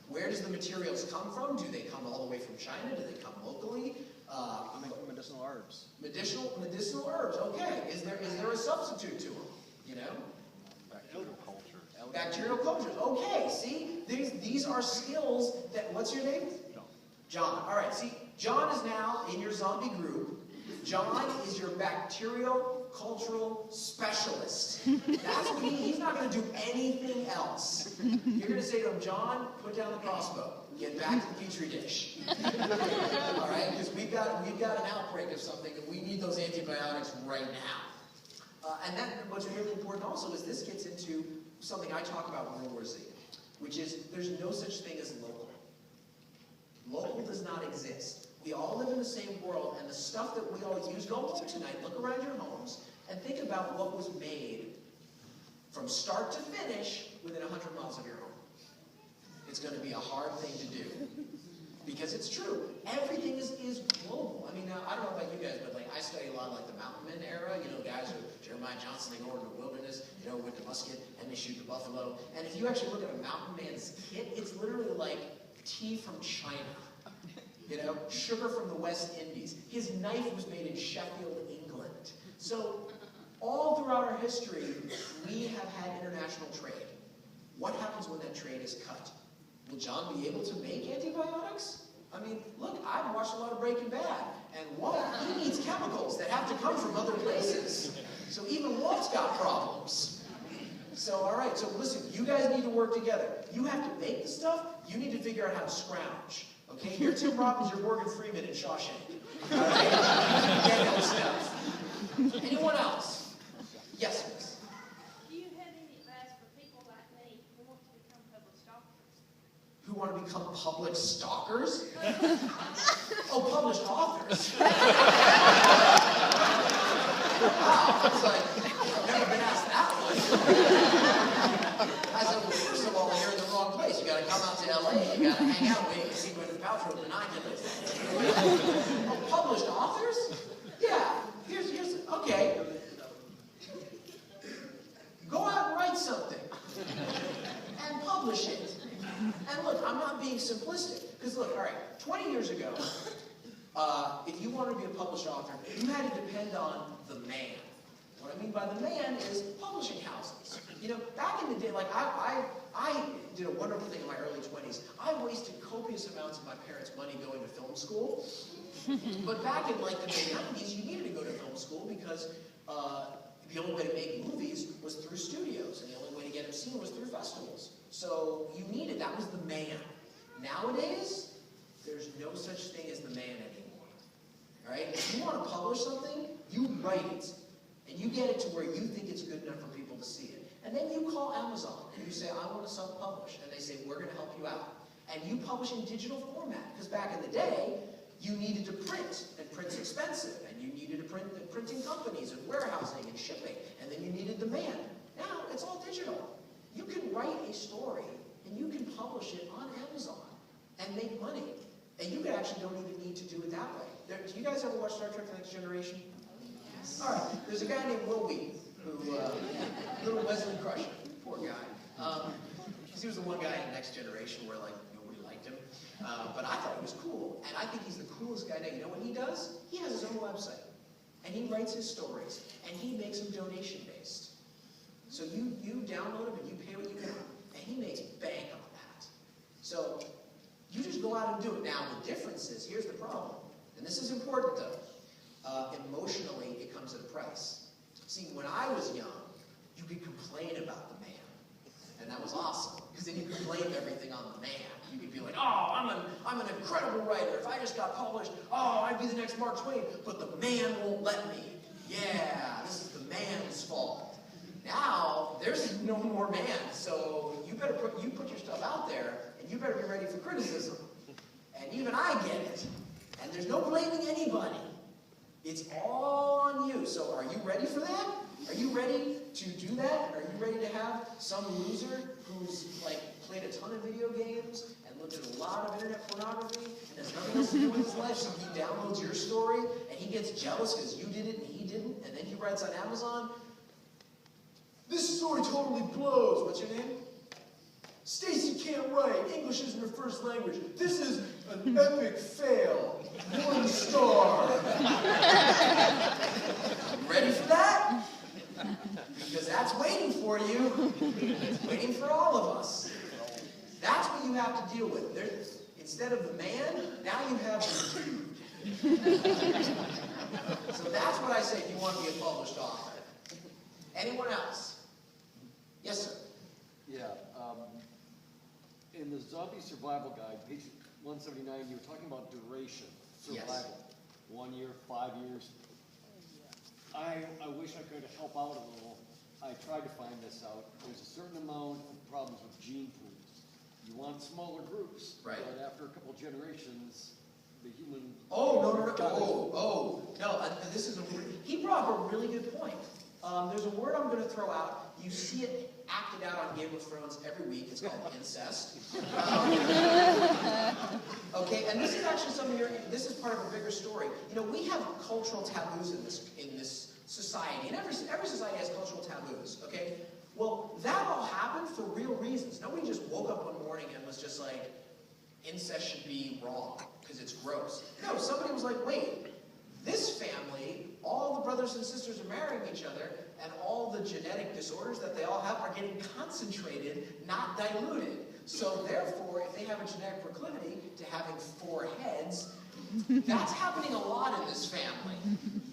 Where does the materials come from? Do they come all the way from China? Do they come locally? Medicinal herbs. Medicinal herbs. Okay. Is there a substitute to them? Bacterial cultures. Bacterial cultures. Okay. See, these are skills that. What's your name? John. All right. See, John is now in your zombie group. John is your bacterial cultural specialist. That's what he's not going to do anything else. You're going to say to him, John, put down the crossbow. Get back to the petri dish. All right? Because we've got an outbreak of something, and we need those antibiotics right now. And then what's really important also is this gets into something I talk about in World War Z, which is there's no such thing as local. Local does not exist. We all live in the same world, and the stuff that we all use, go home tonight, look around your homes, and think about what was made from start to finish within 100 miles of your home. It's going to be a hard thing to do. Because it's true. Everything is global. I mean, now, I don't know about you guys, but I study a lot of the Mountain Men era. Guys who, Jeremiah Johnson, they go over to the wilderness, with the musket, and they shoot the buffalo. And if you actually look at a Mountain Man's kit, it's literally like tea from China. Sugar from the West Indies. His knife was made in Sheffield, England. So, all throughout our history, we have had international trade. what happens when that trade is cut? Will John be able to make antibiotics? I mean, look, I've watched a lot of Breaking Bad, and Walt, he needs chemicals that have to come from other places. So even Walt's got problems. So, all right, so listen, you guys need to work together. You have to make the stuff, you need to figure out how to scrounge. Okay, you're Tim Robbins, you're Morgan Freeman in Shawshank. All right? Get that stuff. Anyone else? Yes, miss. Do you have any advice for people like me who want to become public stalkers? Who want to become public stalkers? Oh, published authors. Wow, I was like, I've never been asked that one. I said, well, first of all, you're in the wrong place. You got to come out to LA. You got to hang out with me and see Gwyneth Paltrow binoculars. Oh, published authors? Yeah. Here's okay. Go out and write something and publish it. And look, I'm not being simplistic. Because look, all right, 20 years ago, if you wanted to be a published author, you had to depend on the man. What I mean by the man is publishing houses. You know, back in the day, like I did a wonderful thing in my early 20s. I wasted copious amounts of my parents' money going to film school. But back in like the mid-90s, you needed to go to film school because the only way to make movies was through studios, and the only way to get them seen was through festivals. So you needed, that was the man. Nowadays, there's no such thing as the man anymore. All right? If you want to publish something, you write it. And you get it to where you think it's good enough for people to see it. And then you call Amazon and you say, I want to self-publish. And they say, we're going to help you out. And you publish in digital format. Because back in the day, you needed to print. And print's expensive. And you needed to print the printing companies and warehousing and shipping. And then you needed the man. Now, it's all digital. You can write a story and you can publish it on Amazon and make money. And you actually don't even need to do it that way. Do you guys ever watch Star Trek The Next Generation? All right, there's a guy named Will Wheaton, who, little Wesley Crusher, poor guy. Because he was the one guy in Next Generation where, like, nobody liked him. But I thought he was cool, and I think he's the coolest guy now. You know what he does? He has his own website, and he writes his stories, and he makes them donation-based. So you download them, and you pay what you can, and he makes bank on that. So you just go out and do it. Now, the difference is, here's the problem, and this is important, though. Emotionally, it comes at a price. See, when I was young, you could complain about the man. And that was awesome, because then you could blame everything on the man. You could be like, oh, I'm an incredible writer. If I just got published, oh, I'd be the next Mark Twain. But the man won't let me. Yeah, this is the man's fault. Now, there's no more man, so you better put your stuff out there, and you better be ready for criticism. And even I get it. And there's no blaming anybody. It's all on you. So are you ready for that? Are you ready to do that? Are you ready to have some loser who's like played a ton of video games and looked at a lot of internet pornography and has nothing else to do with his life, so he downloads your story and he gets jealous because you did it and he didn't, and then he writes on Amazon, this story totally blows. What's your name? Stacy can't write. English isn't her first language. This is an epic fail. 1 star. Ready for that? Because that's waiting for you. It's waiting for all of us. That's what you have to deal with. Instead of the man, now you have the dude. So that's what I say if you want to be a published author. Anyone else? Yes, sir. Yeah. In the Zombie Survival Guide, page 179, you were talking about duration, survival. Yes. 1 year, 5 years. I wish I could help out a little. I tried to find this out. There's a certain amount of problems with gene pools. You want smaller groups, right? But after a couple generations, the human... This is he brought up a really good point. There's a word I'm going to throw out. You see it acted out on Game of Thrones every week. It's called incest. Okay, and this is actually this is part of a bigger story. You know, we have cultural taboos in this society, and every society has cultural taboos. Okay, well, that all happened for real reasons. Nobody just woke up one morning and was just like, incest should be wrong because it's gross. No, somebody was like, wait, this family, all the brothers and sisters are marrying each other, and all the genetic disorders that they all have are getting concentrated, not diluted. So therefore, if they have a genetic proclivity to having 4 heads, that's happening a lot in this family.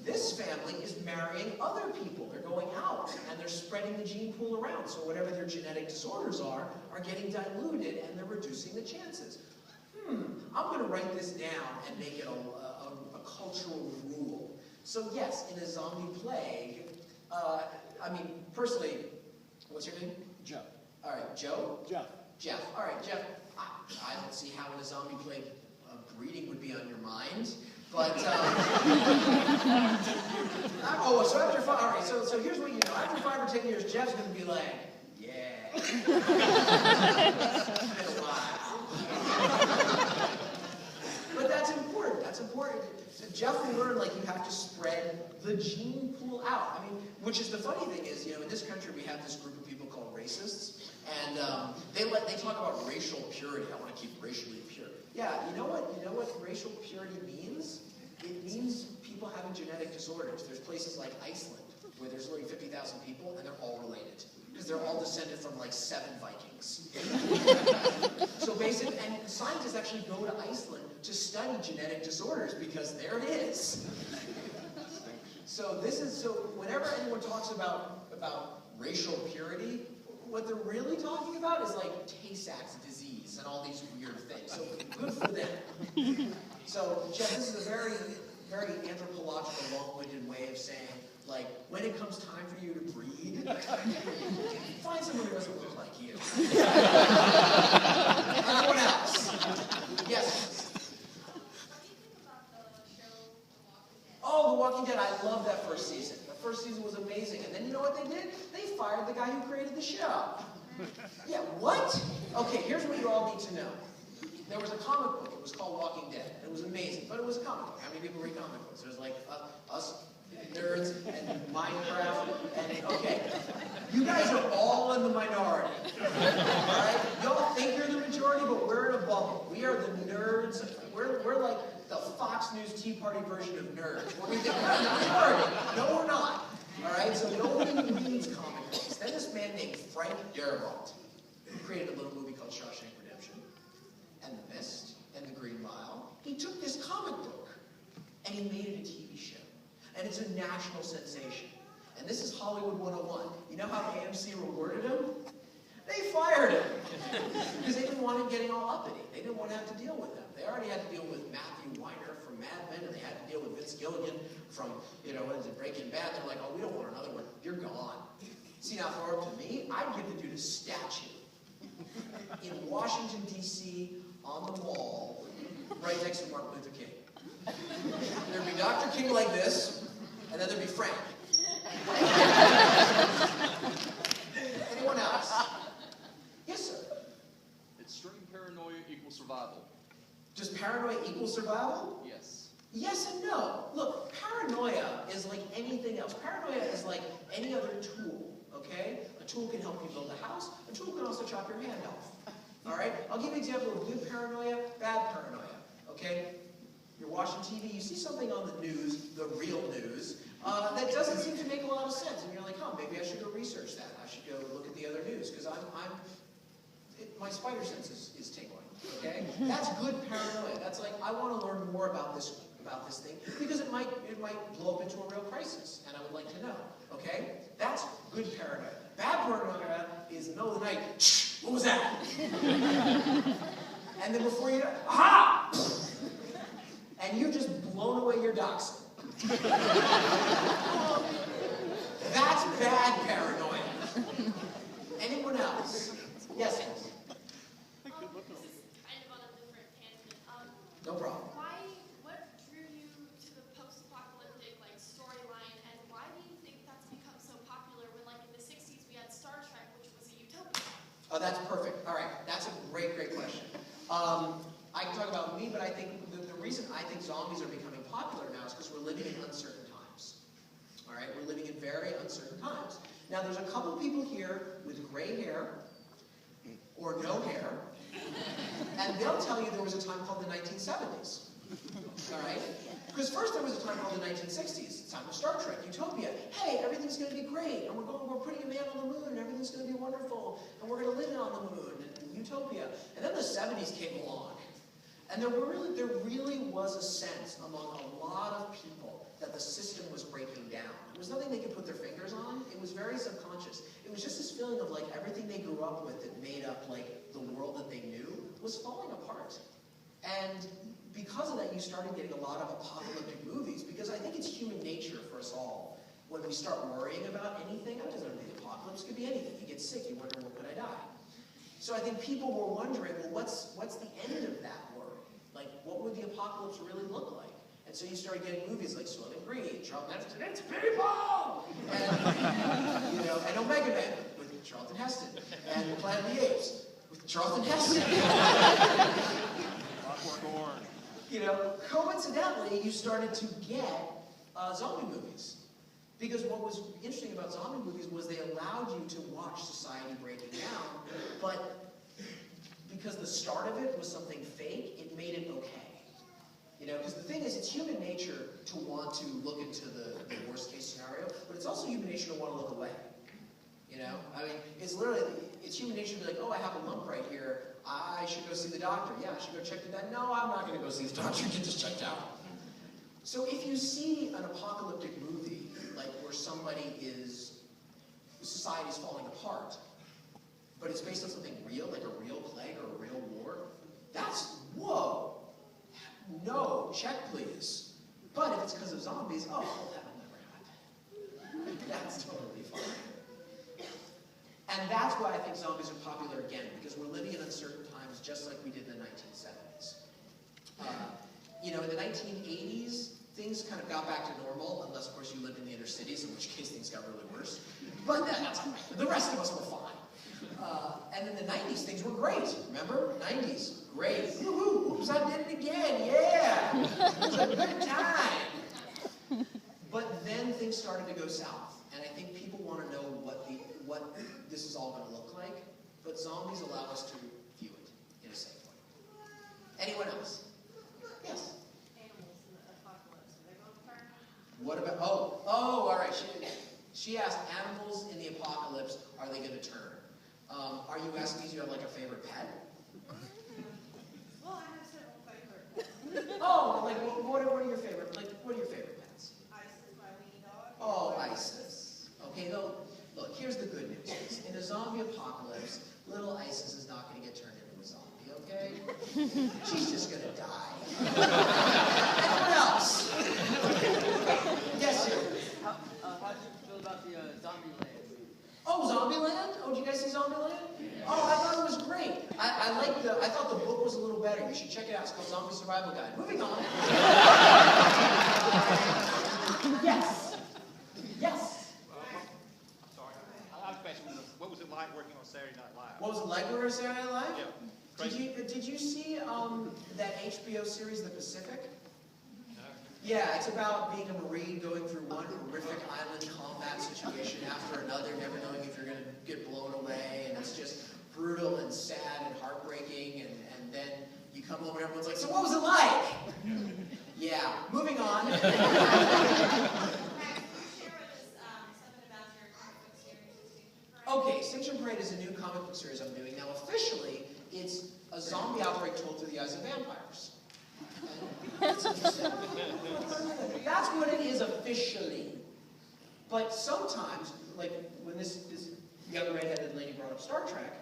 This family is marrying other people. They're going out and they're spreading the gene pool around. So whatever their genetic disorders are getting diluted and they're reducing the chances. I'm going to write this down and make it a cultural rule. So yes, in a zombie plague, I mean, personally, what's your name? Jeff. All right, Joe? Jeff. Jeff. All right, Jeff, I don't see how in a zombie plague breeding would be on your mind, but, oh, so after 5, all right, so here's what you know. After 5 or 10 years, Jeff's going to be like, yeah. It's been a while. But that's important. That's important. So Jeff will learn, like, you have to spread the gene pool out. I mean, which is the funny thing is, you know, in this country we have this group of people called racists, and they talk about racial purity. I want to keep racially pure. Yeah, you know what racial purity means? It means people having genetic disorders. There's places like Iceland where there's literally 50,000 people and they're all related because they're all descended from like 7 Vikings. So basically, and scientists actually go to Iceland to study genetic disorders because there it is. So whenever anyone talks about racial purity, what they're really talking about is like Tay-Sachs disease and all these weird things. So good for them. So Jeff, this is a very, very anthropological, long-winded way of saying, like, when it comes time for you to breed, find someone who doesn't look like you. Everyone else. Yes. Oh, The Walking Dead. I love that first season. The first season was amazing. And then you know what they did? They fired the guy who created the show. Yeah, what? Okay, here's what you all need to know. There was a comic book. It was called Walking Dead. It was amazing, but it was a comic book. How many people read comic books? There's like us nerds and Minecraft and okay. You guys are all in the minority. Alright? Y'all think you're the majority, but we're in a bubble. We are the nerds. We're like the Fox News Tea Party version of nerds. We're the minority. No, we're not. Alright? So nobody reads comic books. Then this man named Frank Darabont created a little movie called Shawshank Redemption and The Mist and The Green Mile. He took this comic book and he made it a TV show. And it's a national sensation. And this is Hollywood 101. You know how AMC rewarded him? They fired him. Because they didn't want him getting all uppity. They didn't want to have to deal with him. They already had to deal with Matthew Weiner from Mad Men, and they had to deal with Vince Gilligan from, you know, what is it, Breaking Bad. They're like, oh, we don't want another one. You're gone. See, now, for up to me, I'd give the dude a statue in Washington, D.C., on the wall, right next to Martin Luther King. There'd be Dr. King like this, and then there'd be Frank. Anyone else? Yes, sir. Extreme paranoia equals survival. Does paranoia equal survival? Yes. Yes and no. Look, paranoia is like anything else. Paranoia is like any other tool, okay? A tool can help you build a house. A tool can also chop your hand off. All right? I'll give you an example of good paranoia, bad paranoia, okay? You're watching TV, you see something on the news, the real news, that doesn't seem to make a lot of sense. And you're like, oh, maybe I should go research that. I should go look at the other news, because my spider sense is tingling, okay? That's good paranoia. That's like, I want to learn more about this thing, because it might blow up into a real crisis, and I would like to know, okay? That's good paranoia. Bad paranoia is the middle of the night, shh, what was that? And then before you know, aha! And you've just blown away your dachshund. That's bad paranoia. Anyone else? Yes, yes. This is kind of on a different tangent. No problem. What drew you to the post-apocalyptic storyline, and why do you think that's become so popular when, like, in the 60s we had Star Trek, which was a utopia? Oh, that's perfect. All right, that's a great, great question. I can talk about me, but I think the reason I think zombies are becoming popular now is because we're living in uncertain times. All right, we're living in very uncertain times. Now, there's a couple people here with gray hair or no hair, and they'll tell you there was a time called the 1970s. All right? Because first there was a time called the 1960s, the time of Star Trek, Utopia. Hey, everything's going to be great, and we're putting a man on the moon, and everything's going to be wonderful. and we're going to live on the moon, and utopia. And then the 70s came along, and there really was a sense among a lot of people that the system was breaking down. It was nothing they could put their fingers on. It was very subconscious. It was just this feeling of like everything they grew up with that made up like the world that they knew was falling apart. And because of that, you started getting a lot of apocalyptic movies, because I think it's human nature for us all. When we start worrying about anything, it doesn't have to be the apocalypse, it could be anything. You get sick, you wonder, when could I die? So I think people were wondering, well, what's the end of that worry? Like, what would the apocalypse really look like? And so you started getting movies like Soylent Green, Charlton Heston, it's people! And, you know, and Omega Man with Charlton Heston, and Planet of the Apes with Charlton Heston. Clockwork Orange. You know, coincidentally, you started to get zombie movies. Because what was interesting about zombie movies was they allowed you to watch society breaking down, but because the start of it was something fake, it made it okay. You know, because the thing is, it's human nature to want to look into the worst case scenario, but it's also human nature to want to look away. You know, I mean, it's human nature to be like, oh, I have a lump right here, I should go see the doctor. Yeah, I should go check that. No, I'm not going to go see the doctor, get this checked out. So if you see an apocalyptic movie, like where society's falling apart, but it's based on something real, like a real plague or a real war, that's, whoa, no, check please. But if it's because of zombies, oh, that'll never happen. That's totally fine. And that's why I think zombies are popular again, because we're living in uncertain times just like we did in the 1970s. You know, in the 1980s, things kind of got back to normal, unless, of course, you lived in the inner cities, in which case things got really worse. But that's all right. The rest of us were fine. And in the 90s, things were great. Remember? 90s. Great. Woohoo! Oops, I did it again. Yeah! It was a good time. But then things started to go south. And I think people want to know what this is all going to look like. But zombies allow us to view it in a safe way. Anyone else? Yes? Animals in the apocalypse, are they going to turn? What about, all right. She asked, animals in the apocalypse, are they going to turn? Are you asking if you have like a favorite pet? Well, I have several favorites. Oh, like what are your favorite, what are your favorite pets? Isis, my weenie dog. Oh, Isis. Okay, though, look, here's the good news. In a zombie apocalypse, little Isis is not going to get turned into a zombie, okay? She's just going to die. Anyone else? Yes, sir. How do you feel about the Zombieland movie? Oh, Zombieland? Oh, did you guys see Zombieland? Oh, I thought it was great. I thought the book was a little better. You should check it out. It's called Zombie Survival Guide. Moving on. Yes. Yes. Sorry. I have a question. What was it like working on Saturday Night Live? What was it like when we were Saturday Night Live? Yeah. Crazy. Did you see that HBO series, The Pacific? No. Yeah, it's about being a Marine going through one horrific island combat situation after another, never knowing if you're going to get blown away, and it's just brutal and sad and heartbreaking, and then you come home and everyone's like, so what was it like? Yeah, moving on. Max, can you share with us something about your comic book series, Extinction Parade? Okay, Extinction Parade is a new comic book series I'm doing. Now, officially, it's a zombie outbreak told through the eyes of vampires. It's interesting. That's what it is officially. But sometimes, like when this young redheaded lady brought up Star Trek,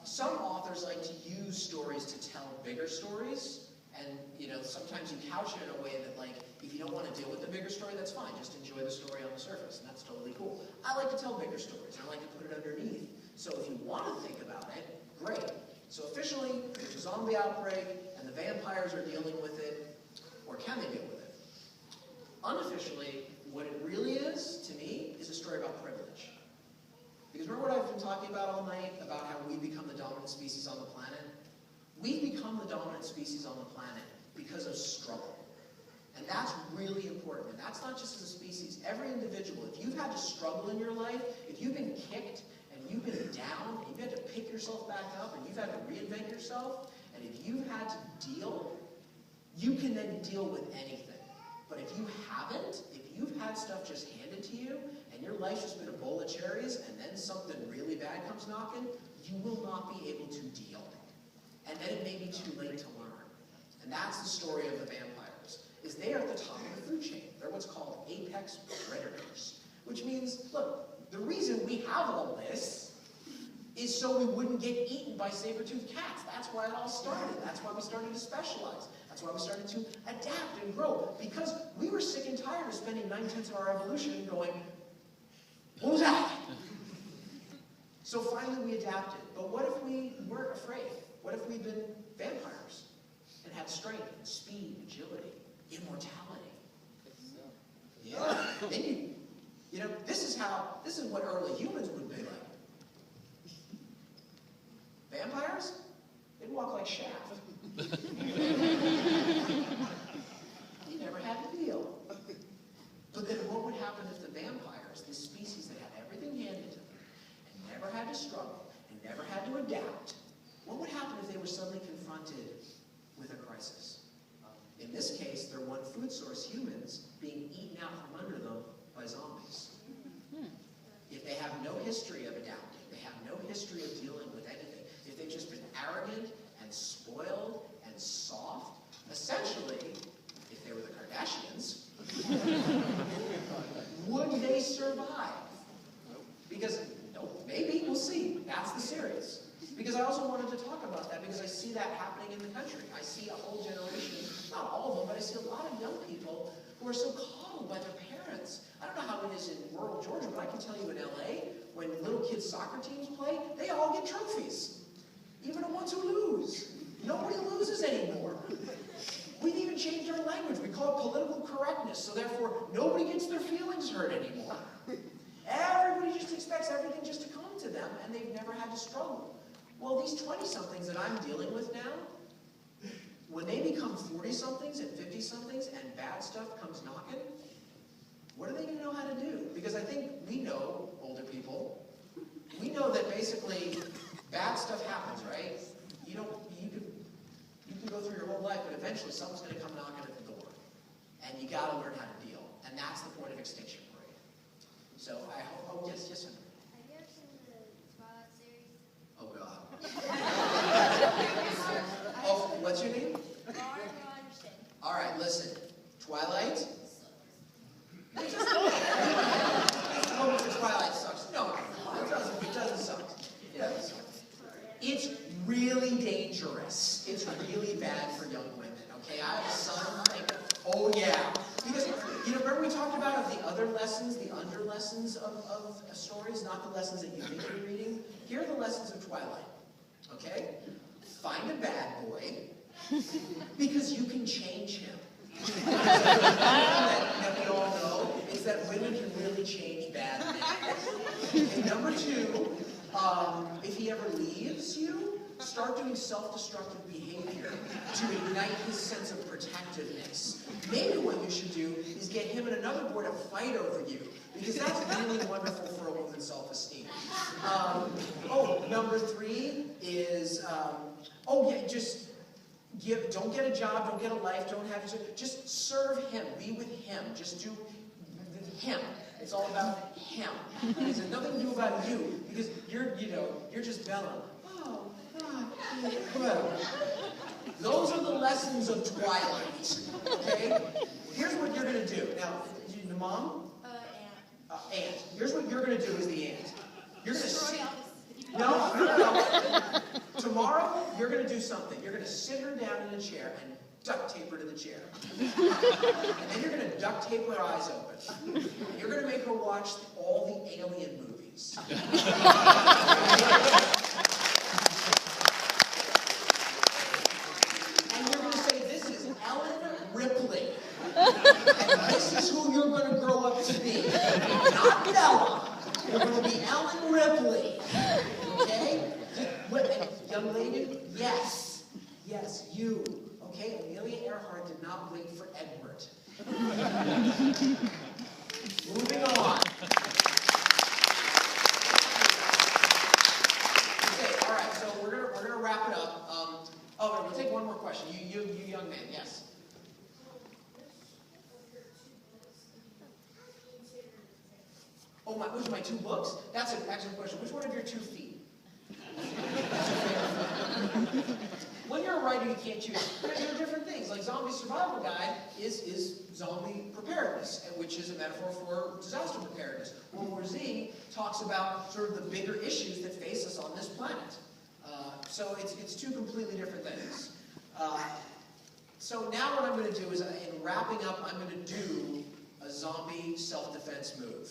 some authors like to use stories to tell bigger stories. And, you know, sometimes you couch it in a way that, like, if you don't want to deal with the bigger story, that's fine. Just enjoy the story on the surface, and that's totally cool. I like to tell bigger stories. I like to put it underneath. So if you want to think about it, great. So officially, there's a zombie outbreak, and the vampires are dealing with it, or can they deal with it? Unofficially, what it really is, to me, is a story about privilege. Because remember what I've been talking about all night, about how we become the dominant species on the planet? We've become the dominant species on the planet because of struggle. And that's really important. And that's not just as a species. Every individual, if you've had to struggle in your life, if you've been kicked, and you've been down, and you've had to pick yourself back up, and you've had to reinvent yourself, and if you've had to deal, you can then deal with anything. But if you haven't, if you've had stuff just handed to you, and and your life's just been a bowl of cherries, and then something really bad comes knocking, you will not be able to deal. And then it may be too late to learn. And that's the story of the vampires, is they are at the top of the food chain. They're what's called apex predators, which means, look, the reason we have all this is so we wouldn't get eaten by saber-toothed cats. That's why it all started. That's why we started to specialize. That's why we started to adapt and grow. Because we were sick and tired of spending 9/10 of our evolution going, what was that? So finally we adapted. But what if we weren't afraid? What if we'd been vampires and had strength and speed, agility, immortality? Yeah. Then you know, this is what early humans would be like. Vampires? They'd walk like Shaft. They never had to deal. But then what would happen if the vampires, this species that had everything handed to them, and never had to struggle, and never had to adapt, what would happen if they were suddenly confronted with a crisis? In this case, their one food source, humans, being eaten out from under them by zombies. If they have no history of adapting, they have no history of dealing with anything, if they've just been arrogant and spoiled and soft, essentially, if they were the Kardashians, would they survive? Because, nope, maybe, we'll see. That's the series. Because I also wanted to talk about that because I see that happening in the country. I see a whole generation, not all of them, but I see a lot of young people who are so coddled by their parents. I don't know how it is in rural Georgia, but I can tell you in LA, when little kids' soccer teams play, they all get trophies. Even the ones who lose. Nobody loses anymore. We've even changed our language. We call it political correctness, so therefore nobody gets their feelings hurt anymore. Everybody just expects everything just to come to them, and they've never had to struggle. Well, these 20-somethings that I'm dealing with now, when they become 40-somethings and 50-somethings and bad stuff comes knocking, what are they going to know how to do? Because I think we know, older people, we know that basically bad stuff happens, right? You can go through your whole life, but eventually something's going to come knocking at the door. And you got to learn how to deal. And that's the point of Extinction Parade. So I hope, yes, sir. Have you ever seen the Twilight series? Oh, God. Oh, what's your name? Lauren, no, I understand. All right, listen. Twilight? Oh, the Twilight sucks. No, it doesn't suck. It doesn't suck. It's really dangerous. It's really bad for young women, okay? I have a son, oh yeah. Because, you know, remember we talked about the other lessons, the under lessons of stories, not the lessons that you think you're reading? Here are the lessons of Twilight, okay? Find a bad boy, because you can change him. that we all know is that women can really change bad men. And number two, if he ever leaves you, start doing self-destructive behavior to ignite his sense of protectiveness. Maybe what you should do is get him and another boy to fight over you, because that's really wonderful for a woman's self-esteem. Number three is, just don't get a job, don't get a life, just serve him, be with him, just do him. It's all about him. And it's nothing to do about you, because you're just Bella. Oh, God. Those are the lessons of Twilight, okay? Here's what you're going to do. Now, the mom? Aunt. Here's what you're going to do as the aunt. You're going to No. Tomorrow, you're going to do something. You're going to sit her down in a chair and duct tape her to the chair. And then you're going to duct tape her eyes open. And you're going to make her watch all the Alien movies. And you're going to say, this is Ellen Ripley. And this is who you're going to grow up to be. Not Bella. You're going to be Ellen Ripley. Okay? Young lady, yes. Yes, you. Okay? Amelia Earhart did not wait for Edward. Moving on. Okay, all right, so we're gonna wrap it up. We'll take one more question. You young man, yes. Oh, those are my 2 books? That's an excellent question. Which one of your 2 feet? When you're a writer, you can't choose. There are different things. Like Zombie Survival Guide is zombie preparedness, which is a metaphor for disaster preparedness. World War Z talks about sort of the bigger issues that face us on this planet. So it's 2 completely different things. So now what I'm going to do is, in wrapping up, I'm going to do a zombie self-defense move.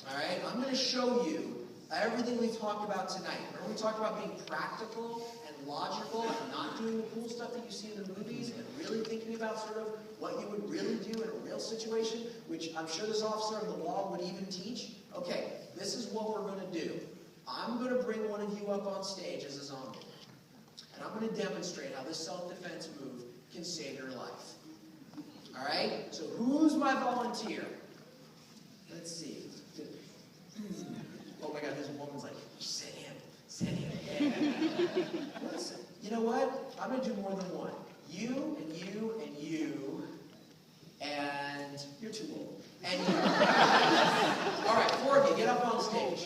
All right? I'm going to show you everything we've talked about tonight. Remember we talked about being practical and logical and not doing the cool stuff that you see in the movies and really thinking about sort of what you would really do in a real situation, which I'm sure this officer of the law would even teach. Okay, this is what we're going to do. I'm going to bring one of you up on stage as a zombie. And I'm going to demonstrate how this self-defense move can save your life. All right? So who's my volunteer? Let's see. Oh my God, this woman's like, send him. Listen, you know what? I'm going to do more than one. You, and you, and you, and you're too old. And you. All right, 4 of you, get up on stage.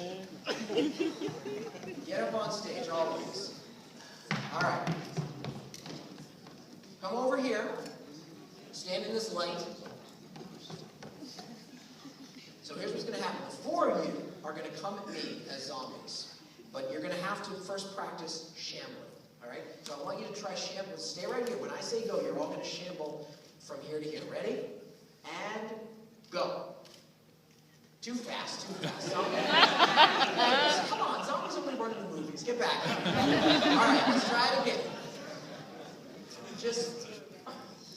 Get up on stage, all of us. All right. Come over here. Stand in this light. So here's what's going to happen. The 4 of you are going to come at me as zombies. But you're going to have to first practice shambling. All right? So I want you to try shambling. Stay right here. When I say go, you're all going to shamble from here to here. Ready? And go. Too fast. Come on, zombies only run in the movies. Get back. All right, let's try it again.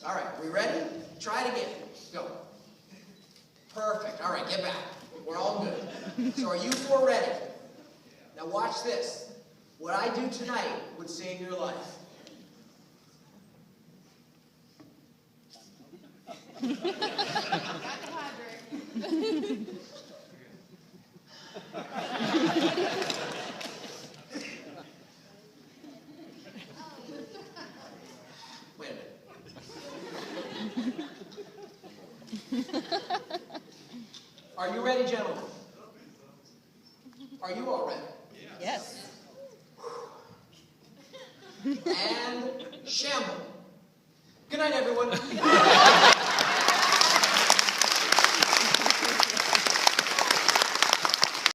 All right, we ready? Try it again. Go. Perfect. All right, get back. We're all good. So are you 4 ready? Now watch this. What I do tonight would save your life. Wait a minute. Are you ready, gentlemen? Are you all ready? Yes. And shamble. Good night, everyone.